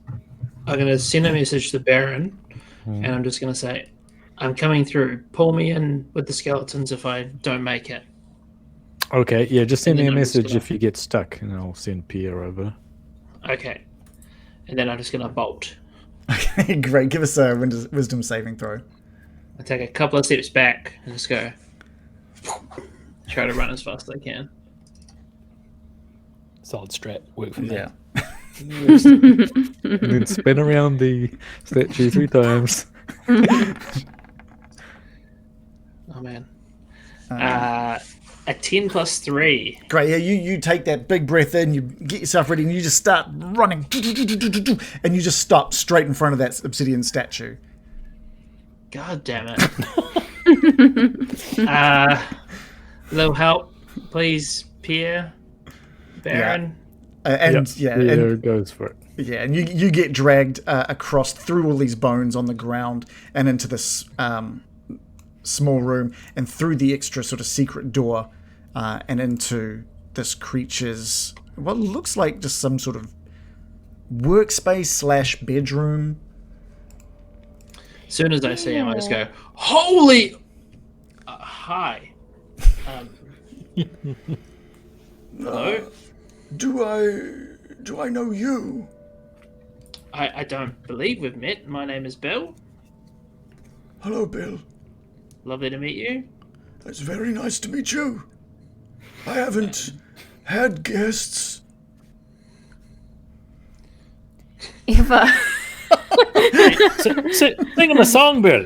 I'm going to send a message to Baron, and I'm just going to say, I'm coming through. Pull me in with the skeletons if I don't make it. Okay, yeah, just send me a I'm just message gonna- if you get stuck, and I'll send Pierre over. Okay. And then I'm just going to bolt. Okay, great. Give us a wisdom saving throw. I take a couple of steps back and just go. Try to run as fast as I can. solid straight work from Yeah. there. And then spin around the statue 3 times. Oh man. A 10 plus 3. Great. Yeah, you take that big breath in, you get yourself ready, and you just start running, and you just stop straight in front of that obsidian statue. God damn it. Little help, please, Pierre, Baron. And There goes for it. Yeah, and you get dragged across through all these bones on the ground and into this small room and through the extra sort of secret door and into this creature's what looks like just some sort of workspace / bedroom. As soon as I see him, I just go, "Holy, hi." Hello. Do I know you? I don't believe we've met. My name is Bill. Hello, Bill. Lovely to meet you. It's very nice to meet you. I haven't had guests. Eva. Sing him a song, Bill.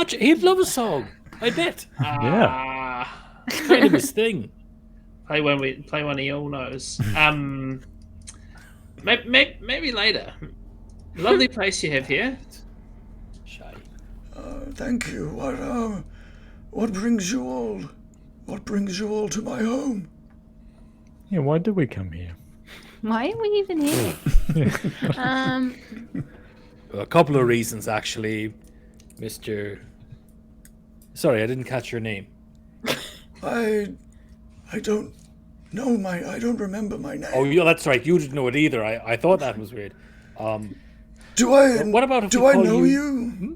He'd love a song. I bet. Yeah. It's kind of his thing. Play one he all knows. Maybe later. Lovely place you have here. Shy. Thank you. What brings you all? What brings you all to my home? Yeah, why did we come here? Why are we even here? A couple of reasons, actually, Mr. Sorry, I didn't catch your name. I don't know I don't remember my name. Oh, yeah, that's right. You didn't know it either. I thought that was weird. What about if do we I call know you? you? Hmm?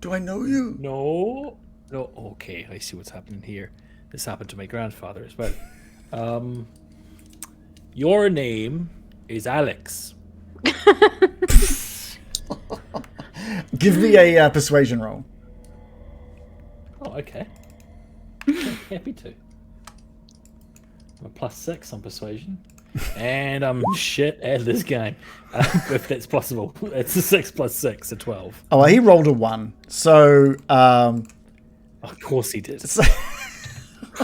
Do I know you? No. Okay, I see what's happening here. This happened to my grandfather as well. Your name is Alex. Give me a persuasion roll. Oh, okay. Happy to. I'm a +6 on persuasion. And I'm shit at this game. If that's possible. It's a 6 + 6, a 12. Oh, well, he rolled a 1. So, Of course he did. So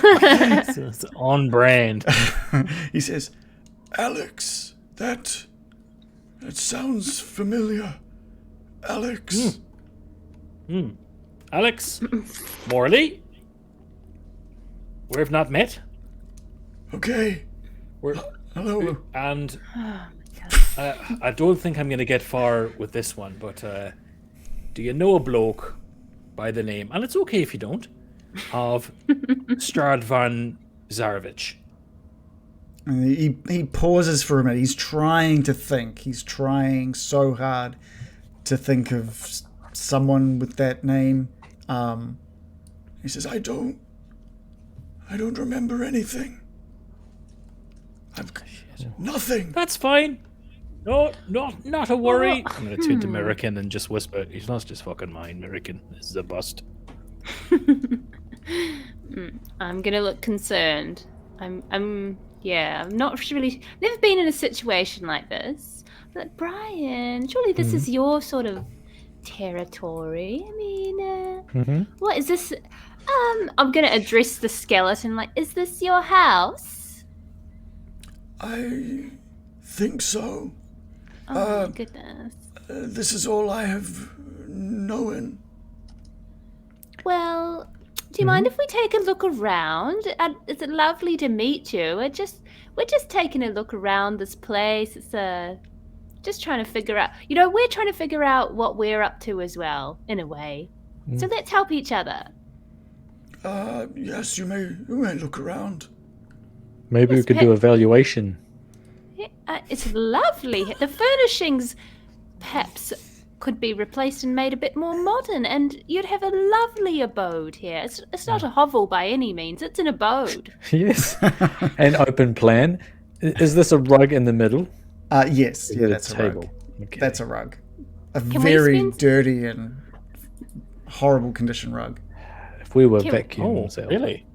it's on brand. he says, Alex, that sounds familiar. Alex. Alex, Morley, we've not met. Okay. Hello. And I don't think I'm going to get far with this one, but do you know a bloke by the name, and it's okay if you don't, of Strahd van Zarovich? And he pauses for a minute. He's trying to think. He's trying so hard to think of someone with that name. He says, I don't remember anything. Nothing. That's fine. No, not a worry. I'm going to turn to American and just whisper, he's not just fucking mine, American. This is a bust. I'm gonna look concerned. I'm not really, never been in a situation like this. But Brian, surely this is your sort of territory. I mean, what is this? I'm gonna address the skeleton like, is this your house? I think so. Oh my goodness. This is all I have known. Well, do you mind if we take a look around? It's lovely to meet you. We're just taking a look around this place. It's just trying to figure out. We're trying to figure out what we're up to as well, in a way. So let's help each other. Yes, you may look around. Maybe we could do a valuation. It's lovely. The furnishings, perhaps, could be replaced and made a bit more modern, and you'd have a lovely abode here. It's not a hovel by any means. It's an abode. Yes. An open plan. Is this a rug in the middle? Yes. Yeah, that's a table. rug. Okay. That's a rug. A Can we very spend- dirty and horrible condition rug. If we were Can we- vacuum Oh, sales. really?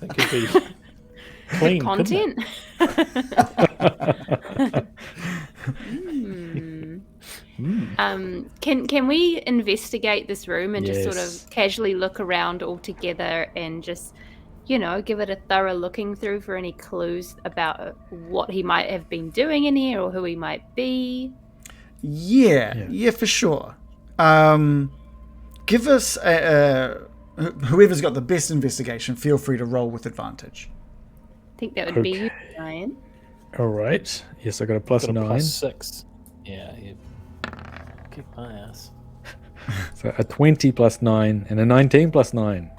That could be. clean, couldn't it? Content. Can we investigate this room and just sort Yes. of casually look around all together and just, give it a thorough looking through for any clues about what he might have been doing in here or who he might be? Yeah, for sure. Give us whoever's got the best investigation. Feel free to roll with advantage. I think that would be you, Ryan. All right. Yes, I got a plus Got a 9. +6. Yeah, you kick my ass. So a 20 plus 9 and a 19 plus 9.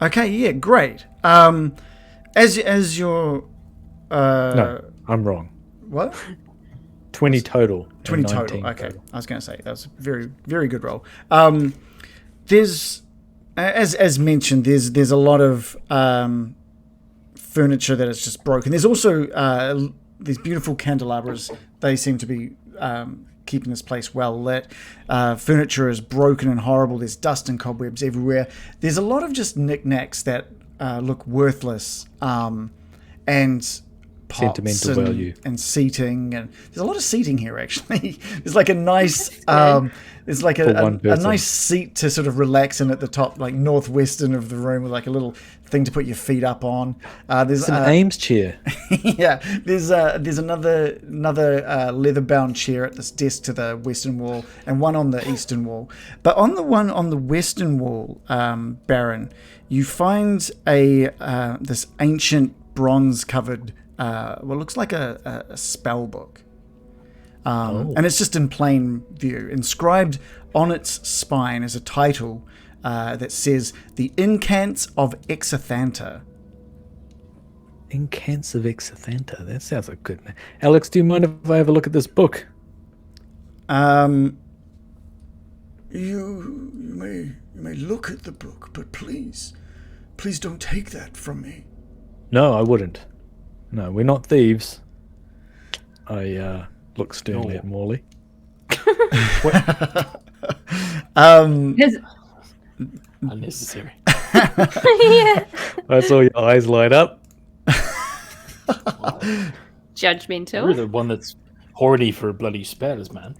Okay, yeah, great. As your No, I'm wrong. what? 20 total. and 20 19 total. Okay, I was going to say that was a very, very good roll. There's, as mentioned, there's a lot of furniture that is just broken. There's also these beautiful candelabras. They seem to be keeping this place well lit. Furniture is broken and horrible. There's dust and cobwebs everywhere. There's a lot of just knickknacks that look worthless and pots Sentimental value. and seating, and there's a lot of seating here actually. There's like a nice there's like For a one person. nice seat to sort of relax in at the top, like northwestern of the room, with like a little thing to put your feet up on. There's It's an Ames chair. yeah, there's another leather bound chair at this desk to the western wall, and one on the eastern wall. But on the one on the western wall, Baron, you find a this ancient bronze covered what looks like a spell book. And it's just in plain view. Inscribed on its spine is a title that says The Incants of Exathanta. Incants of Exathanta. That sounds like good name. Alex, do you mind if I have a look at this book? You may look at the book, but please don't take that from me. No, I wouldn't. No, we're not thieves. I look sternly at Morley. Unnecessary. Yeah. I saw your eyes light up. Judgmental. You're the one that's horny for bloody spells, man.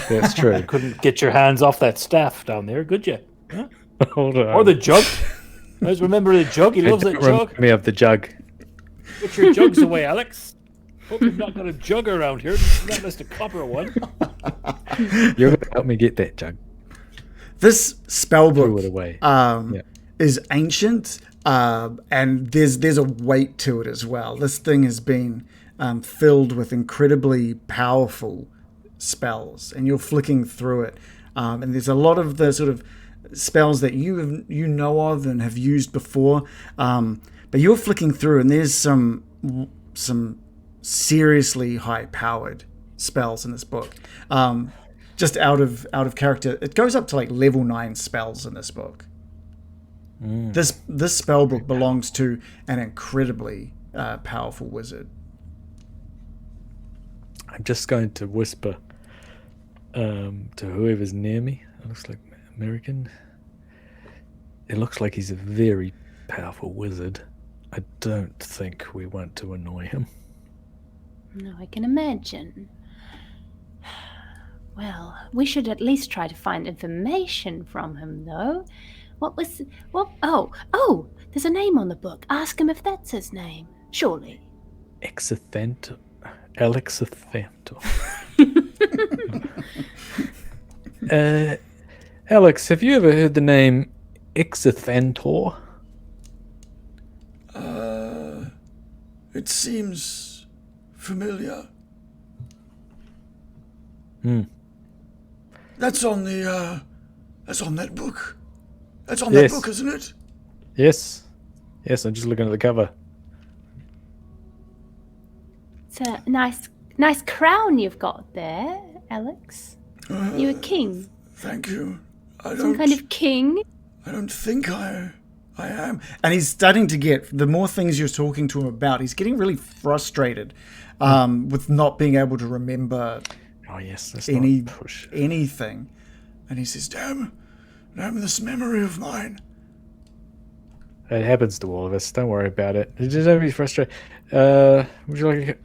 That's true. Couldn't get your hands off that staff down there, could you? Huh? Hold on. Or the jug. Let's remember the jug. He loves that Don't jug. remind me of the jug. Put your jugs away, Alex. Hope you've not got a jug around here. Not just a copper one. You're going to help me get that jug. This spell Threw book it away. is ancient, and there's a weight to it as well. This thing has been filled with incredibly powerful spells, and you're flicking through it, and there's a lot of the sort of spells that you know of and have used before, but you're flicking through, and there's some seriously high-powered spells in this book. Just out of character, it goes up to like level 9 spells in this book. This spell book belongs to an incredibly powerful wizard. I'm just going to whisper to whoever's near me. It looks like American. It looks like he's a very powerful wizard. I don't think we want to annoy him. No, I can imagine. Well, we should at least try to find information from him, though. Oh, there's a name on the book. Ask him if that's his name. Surely. Exathanto. Alexathanto. Alex, have you ever heard the name Exathantor? It seems familiar. That's on that book. That's on that Yes. book, isn't it? Yes. Yes, I'm just looking at the cover. It's a nice crown you've got there, Alex. You a king? Thank you. Some kind of king? I don't think I am. And he's starting to get, the more things you're talking to him about, he's getting really frustrated with not being able to remember Oh yes, that's any not push. anything. And he says, damn this memory of mine. It happens to all of us. Don't worry about it. Just don't be frustrated. Would you like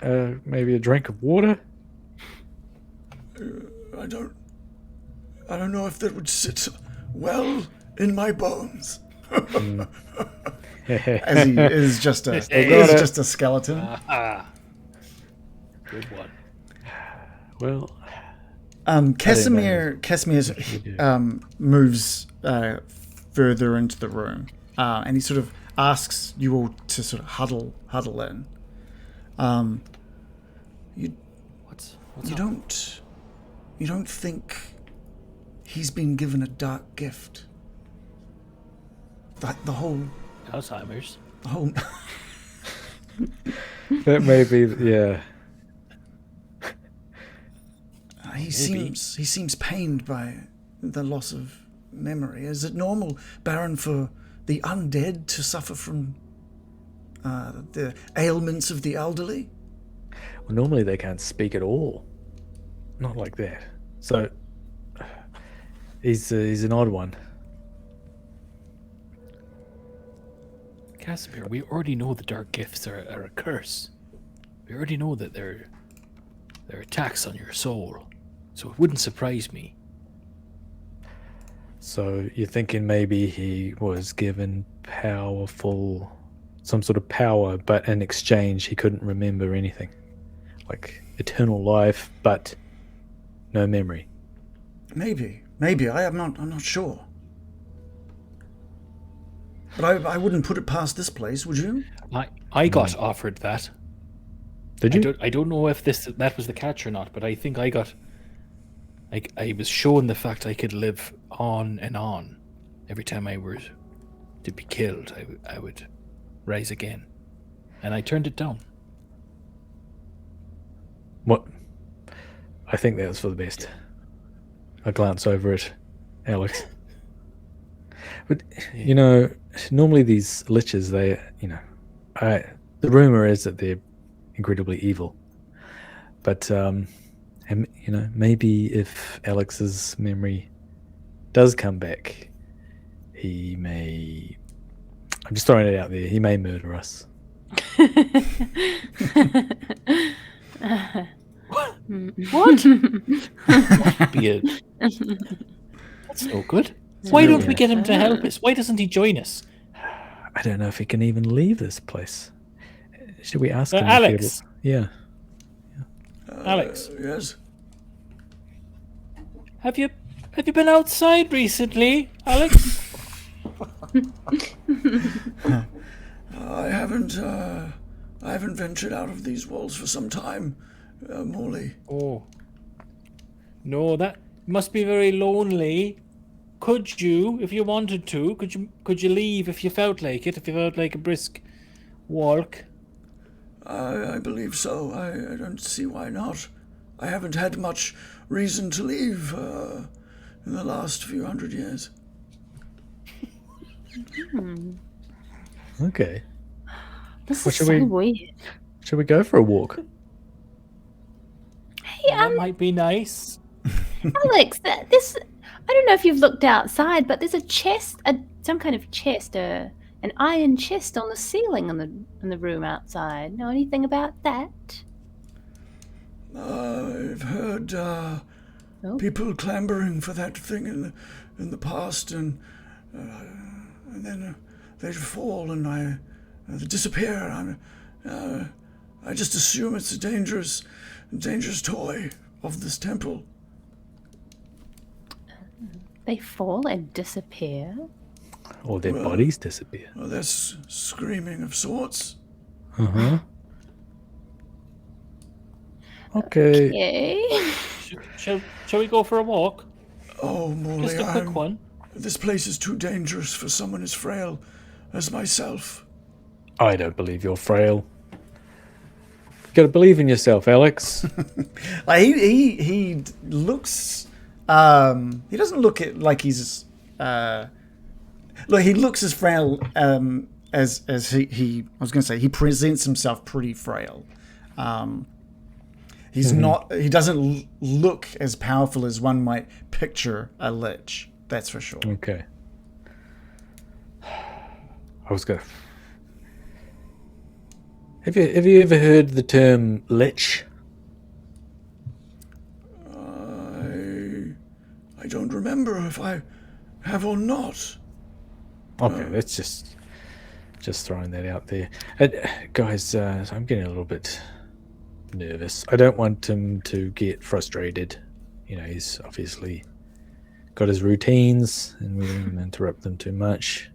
maybe a drink of water? I don't know if that would sit well in my bones. As he is just a skeleton. Good one. Well, Casimir moves further into the room, and he sort of asks you all to sort of huddle in. What's You don't think he's been given a dark gift? The whole Alzheimer's? the whole that may be, yeah. he seems pained by the loss of memory. Is it normal, Baron, for the undead to suffer from the ailments of the elderly? Well, normally they can't speak at all. Not like that. So he's an odd one. Casimir, we already know the dark gifts are a curse. We already know that they're attacks on your soul. So it wouldn't surprise me. So you're thinking maybe he was given some sort of power, but in exchange he couldn't remember anything. Like eternal life, but no memory. Maybe. I'm not sure. But I wouldn't put it past this place, would you? I got offered that. Did you? I don't know if that was the catch or not, but I think I was shown the fact I could live on and on. Every time I were to be killed, I would rise again. And I turned it down. What? I think that was for the best. I glance over at Alex. But, normally these liches, the rumor is that they're incredibly evil. But, maybe if Alex's memory does come back, he may... I'm just throwing it out there. He may murder us. What? That's no good. Why don't we get him to help us? Why doesn't he join us? I don't know if he can even leave this place. Should we ask him? Alex? Yeah. Alex? Yes. Have you been outside recently, Alex? I haven't ventured out of these walls for some time, Morley. Oh. No, that must be very lonely. Could you, if you wanted to, could you leave if you felt like it, if you felt like a brisk walk? I believe so. I don't see why not. I haven't had much reason to leave in the last few hundred years. Okay. This Well, is should so we- weird. Should we go for a walk? Hey, That might be nice. Alex, this... I don't know if you've looked outside, but there's a chest, some kind of chest, an iron chest on the ceiling in the room outside. Know anything about that? I've heard people clambering for that thing in the past, and then they fall and they disappear. I just assume it's a dangerous toy of this temple. They fall and disappear? Or their bodies disappear? Well, that's screaming of sorts. Uh-huh. Okay. Okay. Shall we go for a walk? Oh, Morley, Just a quick one. This place is too dangerous for someone as frail as myself. I don't believe you're frail. You gotta believe in yourself, Alex. He looks. He doesn't look like he's. Look, he looks as frail as he. I was going to say he presents himself pretty frail. He's not. He doesn't look as powerful as one might picture a lich. That's for sure. Okay. I was going. Have you ever heard the term lich? I don't remember if I have or not. Okay, that's just throwing that out there. Guys, I'm getting a little bit nervous. I don't want him to get frustrated. You know, he's obviously got his routines, and we don't want to interrupt them too much.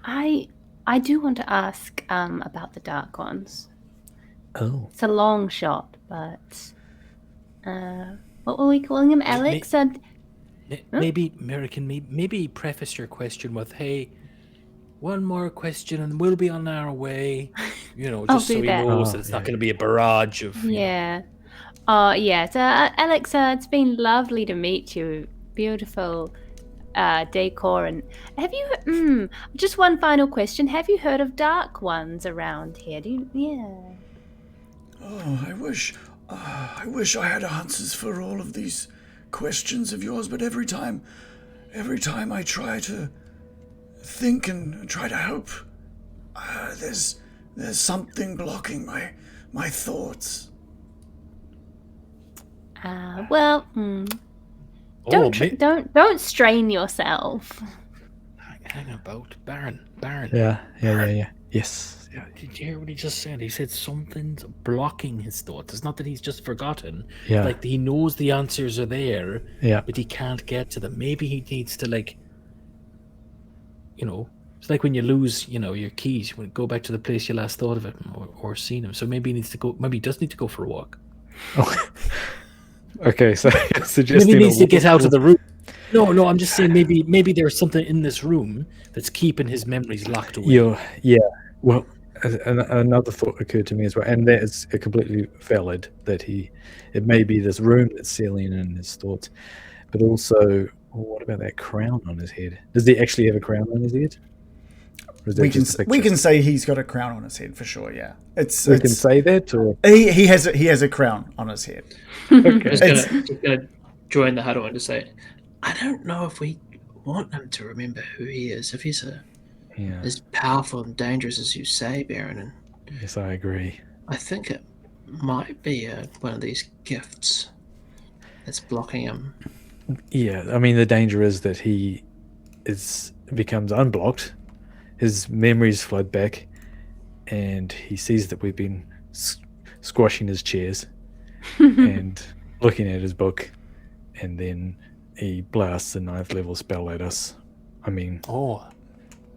I do want to ask about the Dark Ones. Oh, It's a long shot, but what were we calling him? Alex? Maybe, American, maybe preface your question with, hey, one more question and we'll be on our way. You know, I'll just so do he that. knows that it's not going to be a barrage of... you know. Yeah. Yeah. So, Alex, it's been lovely to meet you. Beautiful decor. And have you... just one final question. Have you heard of Dark Ones around here? Yeah. Oh, I wish I had answers for all of these questions of yours, but every time I try to think and try to help, there's something blocking my thoughts. Don't strain yourself. Hang about. Baron. yeah. Yes. Yeah. Did you hear what he just said? He said something's blocking his thoughts. It's not that he's just forgotten. Yeah. Like, he knows the answers are there, Yeah. but he can't get to them. Maybe he needs to, like, you know, it's like when you lose, you know, your keys. You go back to the place you last thought of it or seen him. So maybe he needs to go. Maybe he does need to go for a walk. Okay, so suggesting Maybe he needs to get out of the room. No, I'm just saying maybe there's something in this room that's keeping his memories locked away. Yeah. Well, another thought occurred to me as well, and that is completely valid. That it may be this room that's sealing in his thoughts, but also, what about that crown on his head? Does he actually have a crown on his head? Or is that just a We picture? can say he's got a crown on his head for sure. Yeah, We can say that, or he has a crown on his head. okay. Just gonna join the huddle and just say, I don't know if we want him to remember who he is. If he's Yeah. as powerful and dangerous as you say, Baron, and Yes, I agree. I think it might be one of these gifts that's blocking him. Yeah, I mean the danger is that he becomes unblocked. His memories flood back, and he sees that we've been squashing his chairs and looking at his book, and then he blasts a 9th level spell at us. I mean,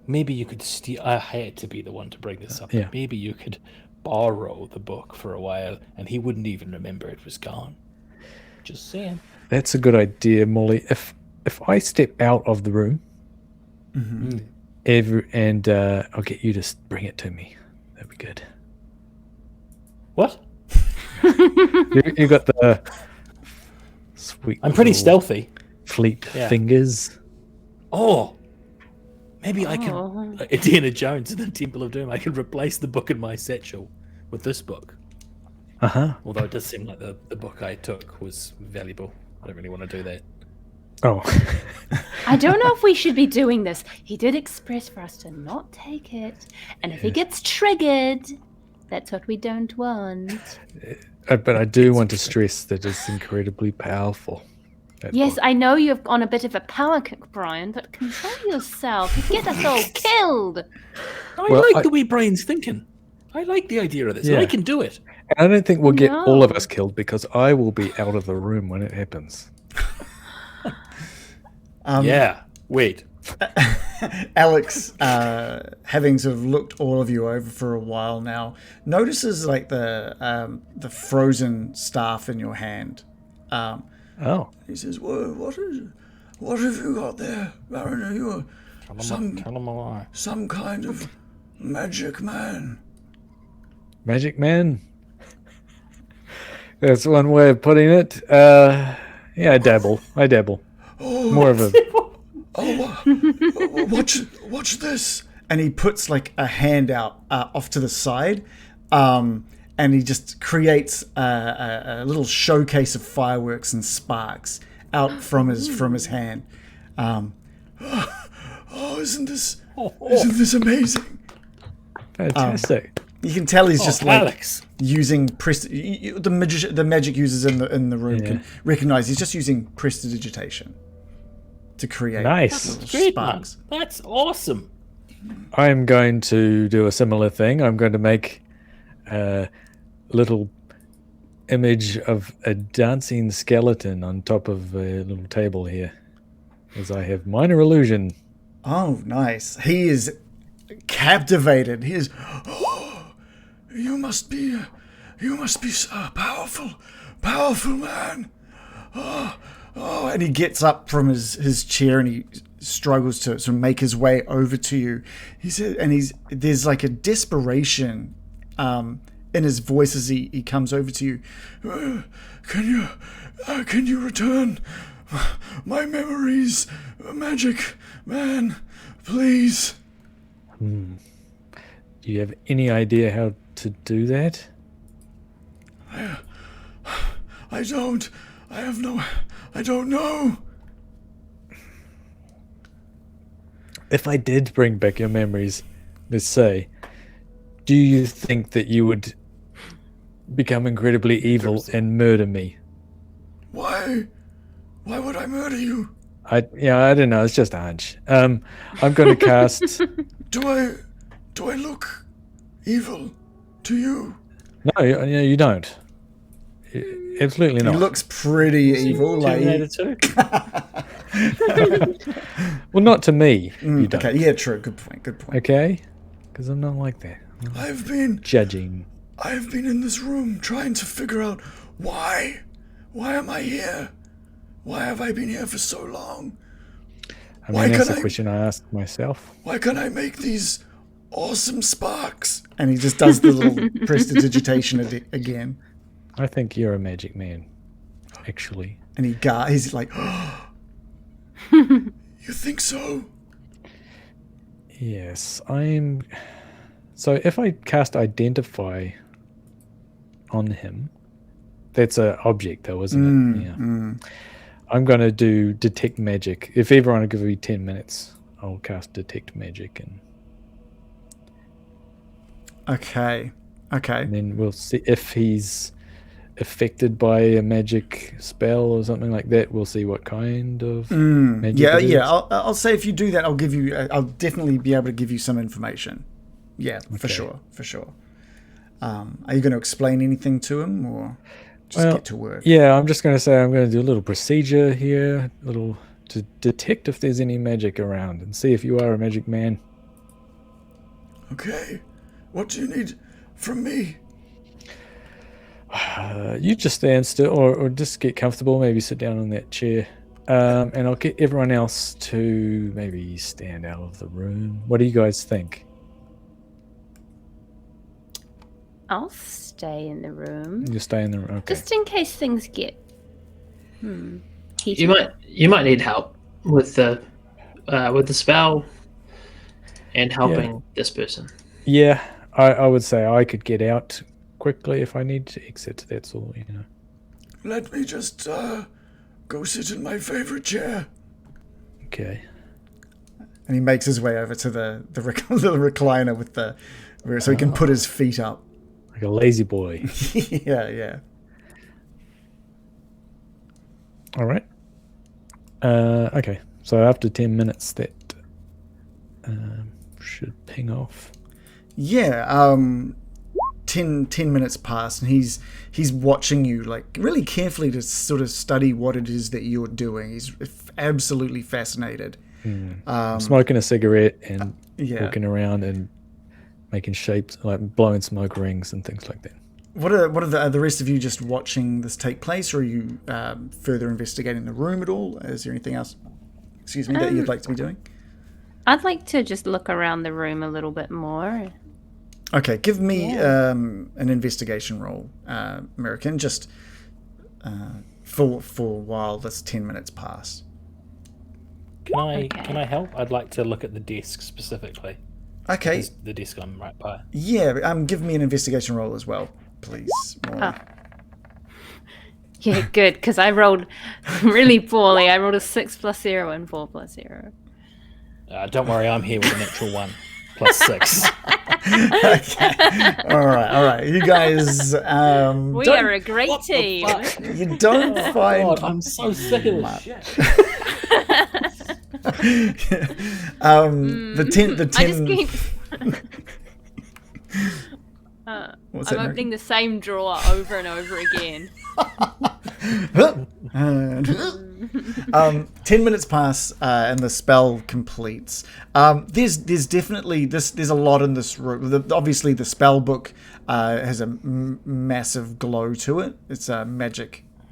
Maybe you could steal. I hate to be the one to bring this up. Yeah. But maybe you could borrow the book for a while, and he wouldn't even remember it was gone. Just saying. that's a good idea, Molly. If I step out of the room, and I'll get you to bring it to me. That'd be good. What? You got the sweet. I'm pretty little stealthy. Fleet Yeah. fingers. Oh, maybe I can. Indiana Jones in the Temple of Doom. I can replace the book in my satchel with this book. Although it does seem like the book I took was valuable. I don't really want to do that. Oh. I don't know if we should be doing this. He did express for us to not take it. And if he gets triggered, that's what we don't want. But I do want to stress that it's incredibly powerful. that Yes, book. I know you've on a bit of a power kick, Brian, but control yourself. You get us all killed. I like the way Brian's thinking. I like the idea of this. Yeah. I can do it. And I don't think we'll get all of No. us killed because I will be out of the room when it happens. Yeah. Wait. Alex, having sort of looked all of you over for a while now, notices like the frozen staff in your hand. Oh. He says, "Whoa, what have you got there, Baron? Are you Tell him a lie. some kind of magic man?" Magic Man? That's one way of putting it. Yeah, I dabble. More of a... Watch this. And he puts like a hand out off to the side, and he just creates a little showcase of fireworks and sparks out from his hand. Oh, isn't this amazing? Fantastic. You can tell he's just like Alex. using the magic users in the room can recognize he's just using prestidigitation to create Nice. little Great, man. sparks. That's awesome. I'm going to do a similar thing. I'm going to make a little image of a dancing skeleton on top of a little table here, as I have minor illusion. Oh, nice. He is captivated. He is. Oh, you must be a powerful man. Oh, and he gets up from his chair and he struggles to make his way over to you. He said, and there's like a desperation in his voice as he comes over to you. Can you return my memories, magic man, please? Do you have any idea how to do that? I don't know. If I did bring back your memories, let's say, do you think that you would become incredibly evil and murder me? Why would I murder you? I don't know. It's just a hunch. I'm going to cast. Do I look evil to you? No, you don't. Absolutely not. He looks pretty evil. Like, Terminator 2. Well, not to me. You don't. okay, yeah, true. Good point. Okay, because I'm not like that. I'm not I've been judging. in this room trying to figure out why. Why am I here? Why have I been here for so long? I mean, that's a question I ask myself. Why can't I make these awesome sparks? And he just does the little prestidigitation again. I think you're a magic man, actually. And he's like, you think so? Yes, I'm. So if I cast Identify on him, that's an object, though, isn't it? Yeah. I'm going to do Detect Magic. If everyone will give me 10 minutes, I'll cast Detect Magic, Okay. and then we'll see if he's affected by a magic spell or something like that. We'll see what kind of magic it is. I'll say if you do that, I'll give you. I'll definitely be able to give you some information. Yeah, for sure. Are you going to explain anything to him, or just get to work? Yeah, I'm just going to say I'm going to do a little procedure here, to detect if there's any magic around and see if you are a magic man. Okay. What do you need from me? You just stand still or just get comfortable, maybe sit down on that chair. And I'll get everyone else to maybe stand out of the room. What do you guys think? I'll stay in the room. You stay in the room. Okay. Just in case things get heated. You might need help with the spell and helping this person. Yeah, I would say I could get out quickly if I need to exit. That's all, Let me just go sit in my favorite chair. Okay. And he makes his way over to the recliner with so he can put his feet up. Like a lazy boy. Yeah. All right. Okay. So after 10 minutes, that should ping off. Yeah. 10 minutes pass, and he's watching you like really carefully to sort of study what it is that you're doing. He's absolutely fascinated. Smoking a cigarette and yeah. walking around and making shapes, like blowing smoke rings and things like that. What are the rest of you just watching this take place, or are you further investigating the room at all? Is there anything else, that you'd like to be doing? I'd like to just look around the room a little bit more. Okay, give me an investigation roll, American, just for a while this 10 minutes pass. Can I help? I'd like to look at the desk specifically. Okay. Because the desk I'm right by. Yeah, give me an investigation roll as well, please. Yeah, good, because I rolled really poorly. I rolled a 6 + 0 and 4 + 0. Don't worry, I'm here with a natural 1 plus 6. Okay. All right. You guys. We are a great team. You don't find. God, I'm so sick of this shit. The ten. I just keep. What's I'm that, opening the same drawer over and over again. 10 minutes pass and the spell completes. There's definitely there's a lot in this room. Obviously, the spell book has a massive glow to it. It's a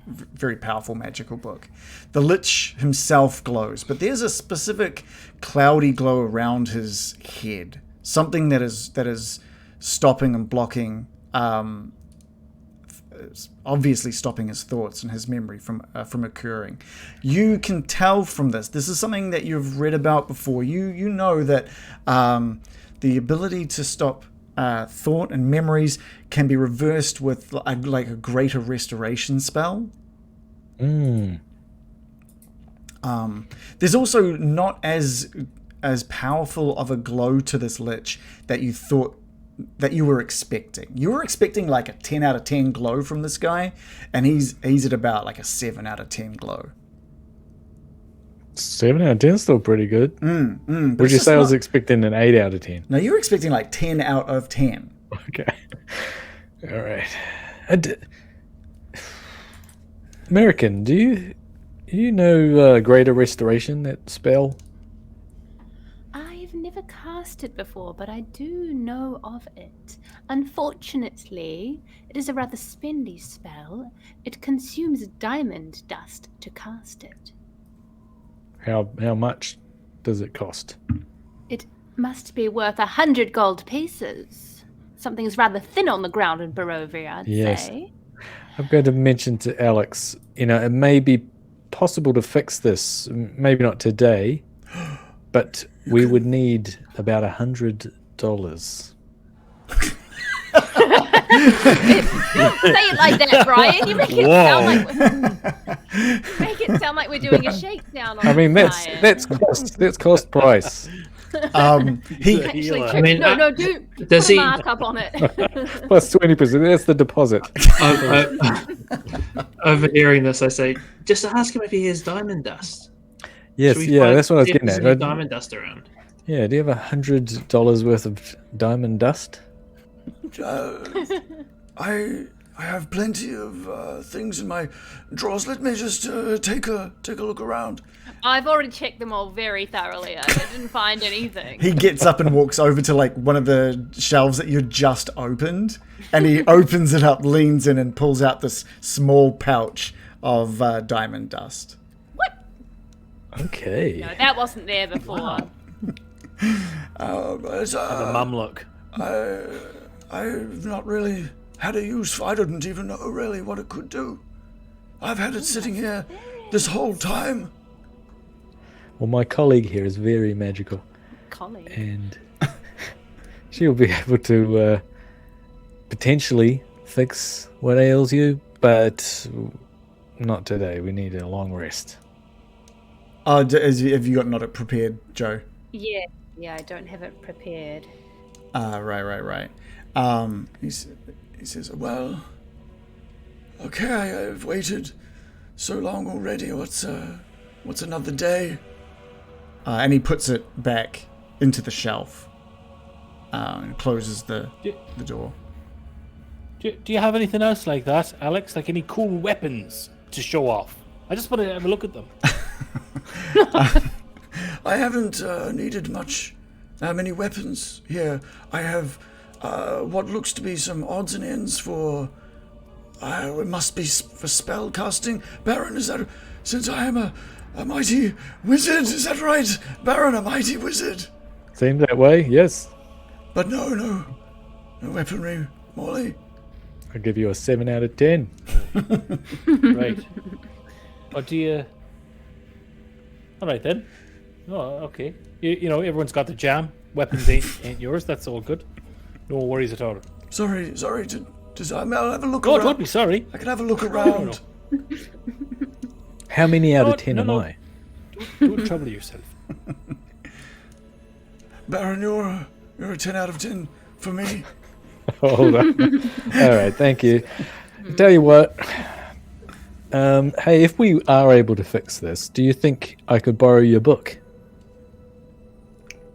very powerful magical book. The Lich himself glows, but there's a specific cloudy glow around his head. Something that is stopping and blocking. Obviously stopping his thoughts and his memory from occurring. You can tell from this. This is something that you've read about before. You know that the ability to stop thought and memories can be reversed with a greater restoration spell. There's also not as powerful of a glow to this Lich that you thought that you were expecting. You were expecting like a 10 out of 10 glow from this guy, and he's at about like a 7 out of 10 glow. 7 out of 10 is still pretty good. Would you say I was expecting an 8 out of 10? No, you were expecting like 10 out of 10. Okay. All right. American, do you know Greater Restoration, that spell? I've never cast it before, but I do know of it. Unfortunately, it is a rather spendy spell. It consumes diamond dust to cast it. How much does it cost? It must be worth 100 gold pieces. Something's rather thin on the ground in Barovia, I'd say. I'm going to mention to Alex, it may be possible to fix this, maybe not today, but we would need about $100. Say it like that, Brian. You make it sound like we're doing a shakedown. I mean, that's cost price. Do put does a he markup on it. Plus 20%. That's the deposit. Overhearing this, I say, just ask him if he has diamond dust. Yes, that's what I was getting There's at. diamond dust around. Yeah, do you have $100 worth of diamond dust? I have plenty of things in my drawers. Let me just take a look around. I've already checked them all very thoroughly. I didn't find anything. He gets up and walks over to like one of the shelves that you just opened, and he opens it up, leans in, and pulls out this small pouch of diamond dust. What? Okay. No, that wasn't there before. Wow. The mum look. I've not really had a use for. I didn't even know really what it could do. I've had it sitting here this whole time. Well, my colleague here is very magical. Colleague? And she'll be able to potentially fix what ails you, but not today. We need a long rest. Have you got not prepared, Joe? Yeah, I don't have it prepared. Right. He says, well, okay, I've waited so long already. What's another day? And he puts it back into the shelf and closes the door. Do you have anything else like that, Alex? Like any cool weapons to show off? I just want to have a look at them. I haven't needed many weapons here. I have what looks to be some odds and ends for. It must be for spell casting. Baron, is that? Since I am a mighty wizard, is that right? Baron, a mighty wizard. Seems that way, yes. But no weaponry, Morley. I'll give you a 7 out of 10. Right. What do you... All right, then. Oh, okay. You know, everyone's got the jam. Weapons ain't yours. That's all good. No worries at all. Sorry to I'll have a look Oh, around. don't be sorry. I can have a look around. How many out of 10 am I? Don't trouble yourself. Baron, you're a 10 out of 10 for me. Hold on. All right, thank you. Tell you what. Hey, if we are able to fix this, do you think I could borrow your book?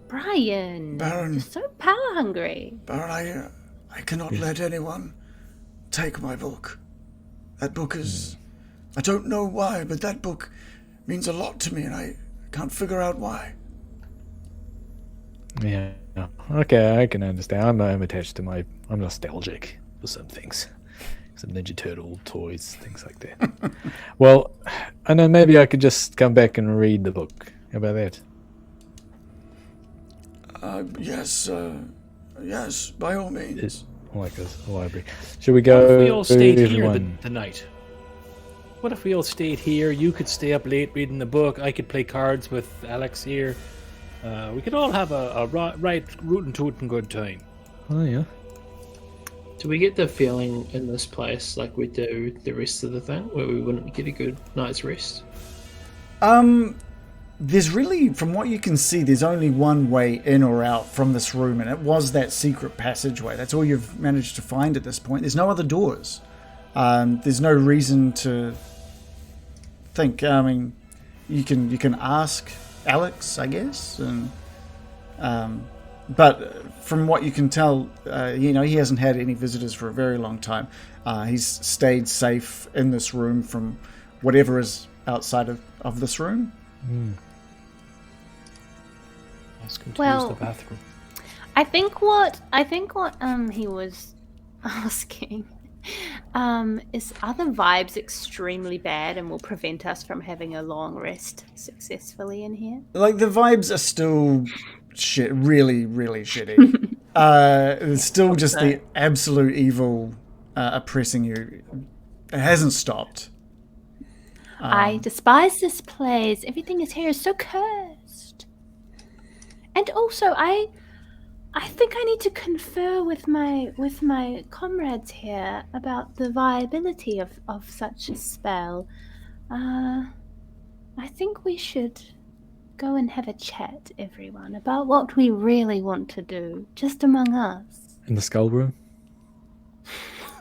Brian, Baron. you're so power hungry. Baron, I cannot let anyone take my book. That book is... I don't know why, but that book means a lot to me, and I can't figure out why. Yeah. Okay, I can understand. I'm attached to my... I'm nostalgic for some things. Some Ninja Turtle toys, things like that. Well, I know maybe I could just come back and read the book. How about that? Yes, by all means. It's like a library. Should we go? What if we all stayed here everyone? the night? What if we all stayed here? You could stay up late reading the book. I could play cards with Alex here. We could all have a right rootin' tootin' good time. Oh, yeah. Do we get the feeling in this place like we do the rest of the thing, where we wouldn't get a good night's rest? There's really, from what you can see, there's only one way in or out from this room, and it was that secret passageway. That's all you've managed to find at this point. There's no other doors. There's no reason to think. I mean, you can ask Alex, I guess, and but from what you can tell, he hasn't had any visitors for a very long time. He's stayed safe in this room from whatever is outside of this room. Ask him to use the bathroom. I think what he was asking is, are the vibes extremely bad and will prevent us from having a long rest successfully in here? Like, the vibes are still really, really shitty. It's still just the absolute evil oppressing you. It hasn't stopped. I despise this place. Everything here is so cursed. And also, I think I need to confer with my comrades here about the viability of such a spell. I think we should go and have a chat, everyone, about what we really want to do, just among us. In the skull room?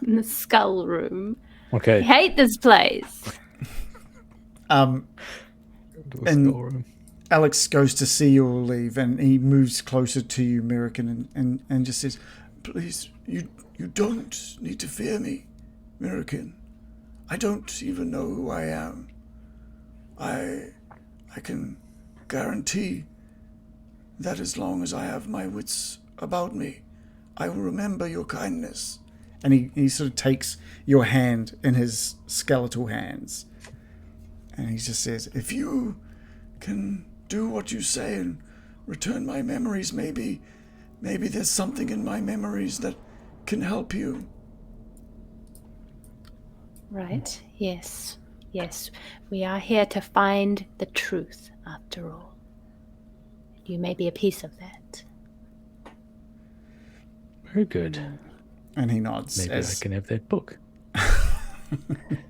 In the skull room. Okay. I hate this place. And Alex goes to see you all leave, and he moves closer to you, American, and just says, "Please, you don't need to fear me, American. I don't even know who I am. I can guarantee that as long as I have my wits about me, I will remember your kindness." And he sort of takes your hand in his skeletal hands. And he just says, "If you can do what you say and return my memories, maybe there's something in my memories that can help you." Right. Yes. We are here to find the truth, after all. You may be a piece of that. Very good. And he nods. Maybe I can have that book.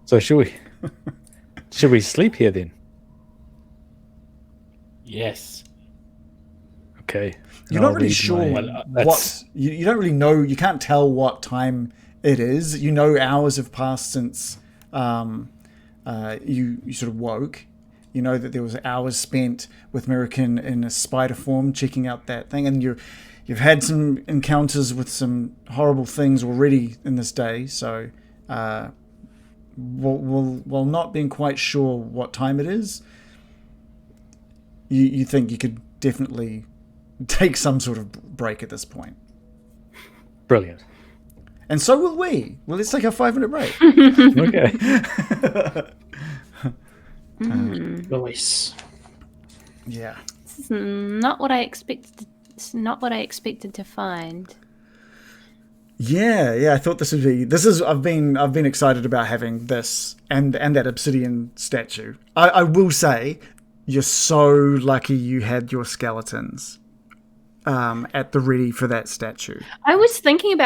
So should we sleep here then? Yes. Okay. You're not really sure what... You don't really know... You can't tell what time it is. You know hours have passed since you sort of woke. You know that there was hours spent with American in a spider form checking out that thing. And you've had some encounters with some horrible things already in this day. So... while not being quite sure what time it is, you think you could definitely take some sort of break at this point. Brilliant. And so will we. Well, let's take a 5-minute break. Okay. Nice. Yeah. This is not what I expected. It's not what I expected to find. Yeah. I thought this would be. I've been excited about having this and that Obsidian statue. I will say, you're so lucky you had your skeletons at the ready for that statue. I was thinking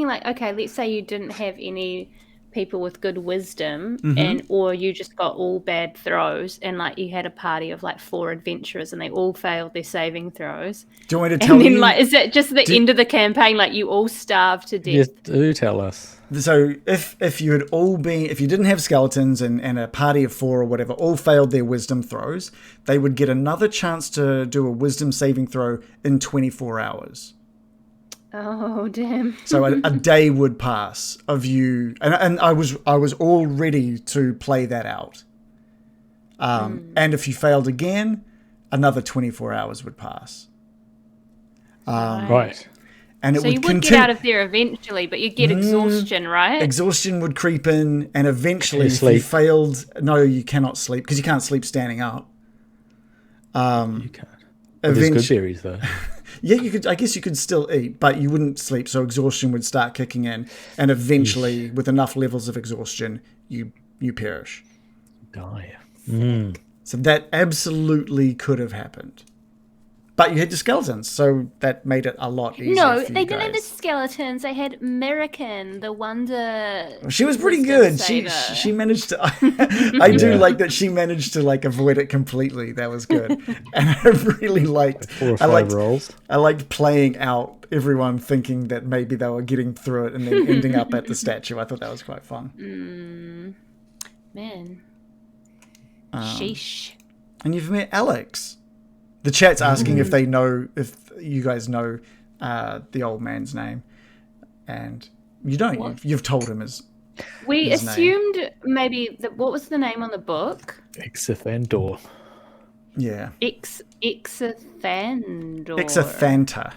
like, okay, let's say you didn't have any people with good wisdom, Mm-hmm. or you just got all bad throws, and like you had a party of like 4 adventurers and they all failed their saving throws. Do you want me to tell And then you? like, is that just the end of the campaign? Like you all starved to death? Yes, do tell us. So if you had all been, if you didn't have skeletons and a party of 4 or whatever all failed their wisdom throws, they would get another chance to do a wisdom saving throw in 24 hours. Oh damn! So a day would pass of you, and I was all ready to play that out. And if you failed again, another 24 hours would pass. Right. And it So you would get out of there eventually, but you get exhaustion, right? Exhaustion would creep in, and eventually, You if you sleep. failed, no, you cannot sleep because you can't sleep standing up. You can't. But there's good berries, though. Yeah, you could. I guess you could still eat, but you wouldn't sleep. So exhaustion would start kicking in, and eventually, with enough levels of exhaustion, you perish. Die. So that absolutely could have happened. But you had the skeletons, so that made it a lot easier. No, for you they didn't have the guys. skeletons. They had American, the wonder. She was pretty wisdom good. saver. She managed to. I do like that she managed to like avoid it completely. That was good, and I really liked. 4 or 5 rolls. I liked playing out everyone thinking that maybe they were getting through it and then ending up at the statue. I thought that was quite fun. Man. Sheesh. And you've met Alex. The chat's asking if they know, if you guys know the old man's name, and you don't. You've told him his. We his name. assumed maybe what was the name on the book? Exithandor. Yeah. Exithandor. Exithanta.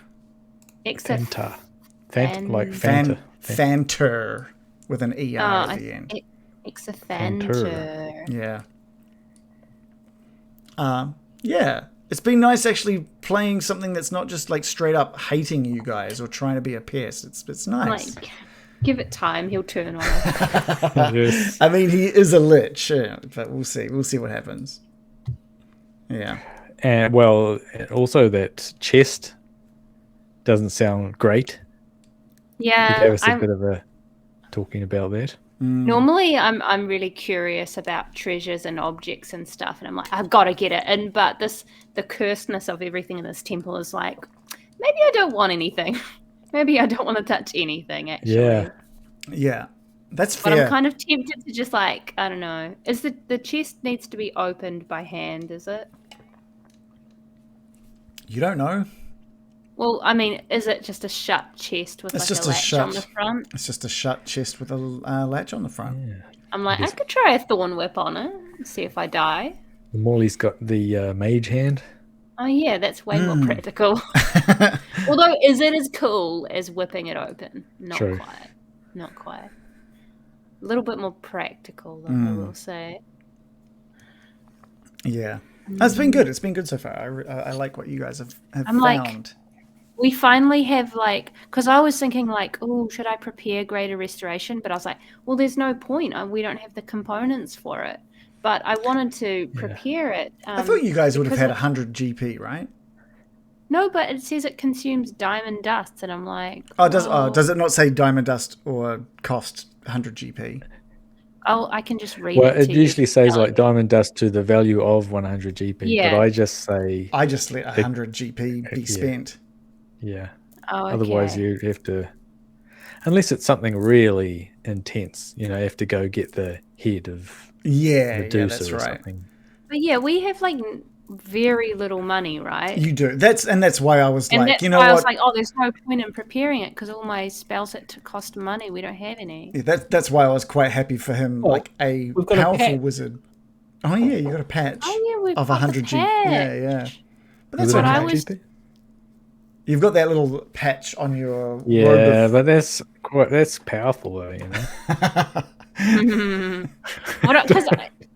Fanta. Like Fanta. Fanter with an ER at the end. Exithandor. Yeah. Yeah. It's been nice actually playing something that's not just like straight up hating you guys or trying to be a pest. It's nice. Like, give it time, he'll turn on us. Yes. I mean, he is a lich, yeah, but we'll see. We'll see what happens. Yeah. And well, also that chest doesn't sound great. You Yeah, gave us a bit of a talking about that. normally I'm really curious about treasures and objects and stuff, and I'm like, I've got to get it. And but the cursedness of everything in this temple is like, maybe I don't want anything. Maybe I don't want to touch anything. Actually, Yeah. Yeah. That's But fair. I'm kind of tempted to just like, I don't know. Is the chest needs to be opened by hand? Is it? You don't know. Well, I mean, is it just a shut chest with It's like just a a latch on the shut- front? It's just a shut chest with a latch on the front. I'm like, I could try a thorn whip on it and see if I die. Morley's got the mage hand. Oh yeah, that's way more practical. Although, is it as cool as whipping it open? Not True. quite. Not quite. A little bit more practical, though, I will say. Yeah. It's been good. It's been good so far. I like what you guys have I'm found. like- We finally have like, because I was thinking like, oh, should I prepare greater restoration? But I was like, well, there's no point. We don't have the components for it. But I wanted to prepare it. I thought you guys would have because had 100 GP, right? No, but it says it consumes diamond dust, and I'm like, Does it not say diamond dust or cost 100 GP? oh, I can just read Well, it. it to you. usually says like diamond dust to the value of 100 GP, Yeah. but I just say, I just let 100 GP be Yeah. spent. yeah. Oh, Otherwise, okay. you have to, unless it's something really intense, you know, you have to go get the head of Yeah, Medusa that's or right. something. But yeah, we have like very little money, right? You do. That's why I was and like, that's you know why I what? was like, oh, there's no point in preparing it because all my spells had to cost money. We don't have any. Yeah, that's why I was quite happy for him, like a we've got a powerful patch. wizard. Oh yeah, you got a patch Oh yeah, we've of got 100 the GP. Yeah, patch. yeah. But that's Is it what I okay. 100 was- GP? You've got that little patch on your robe Yeah, of- but that's powerful though, you know. Because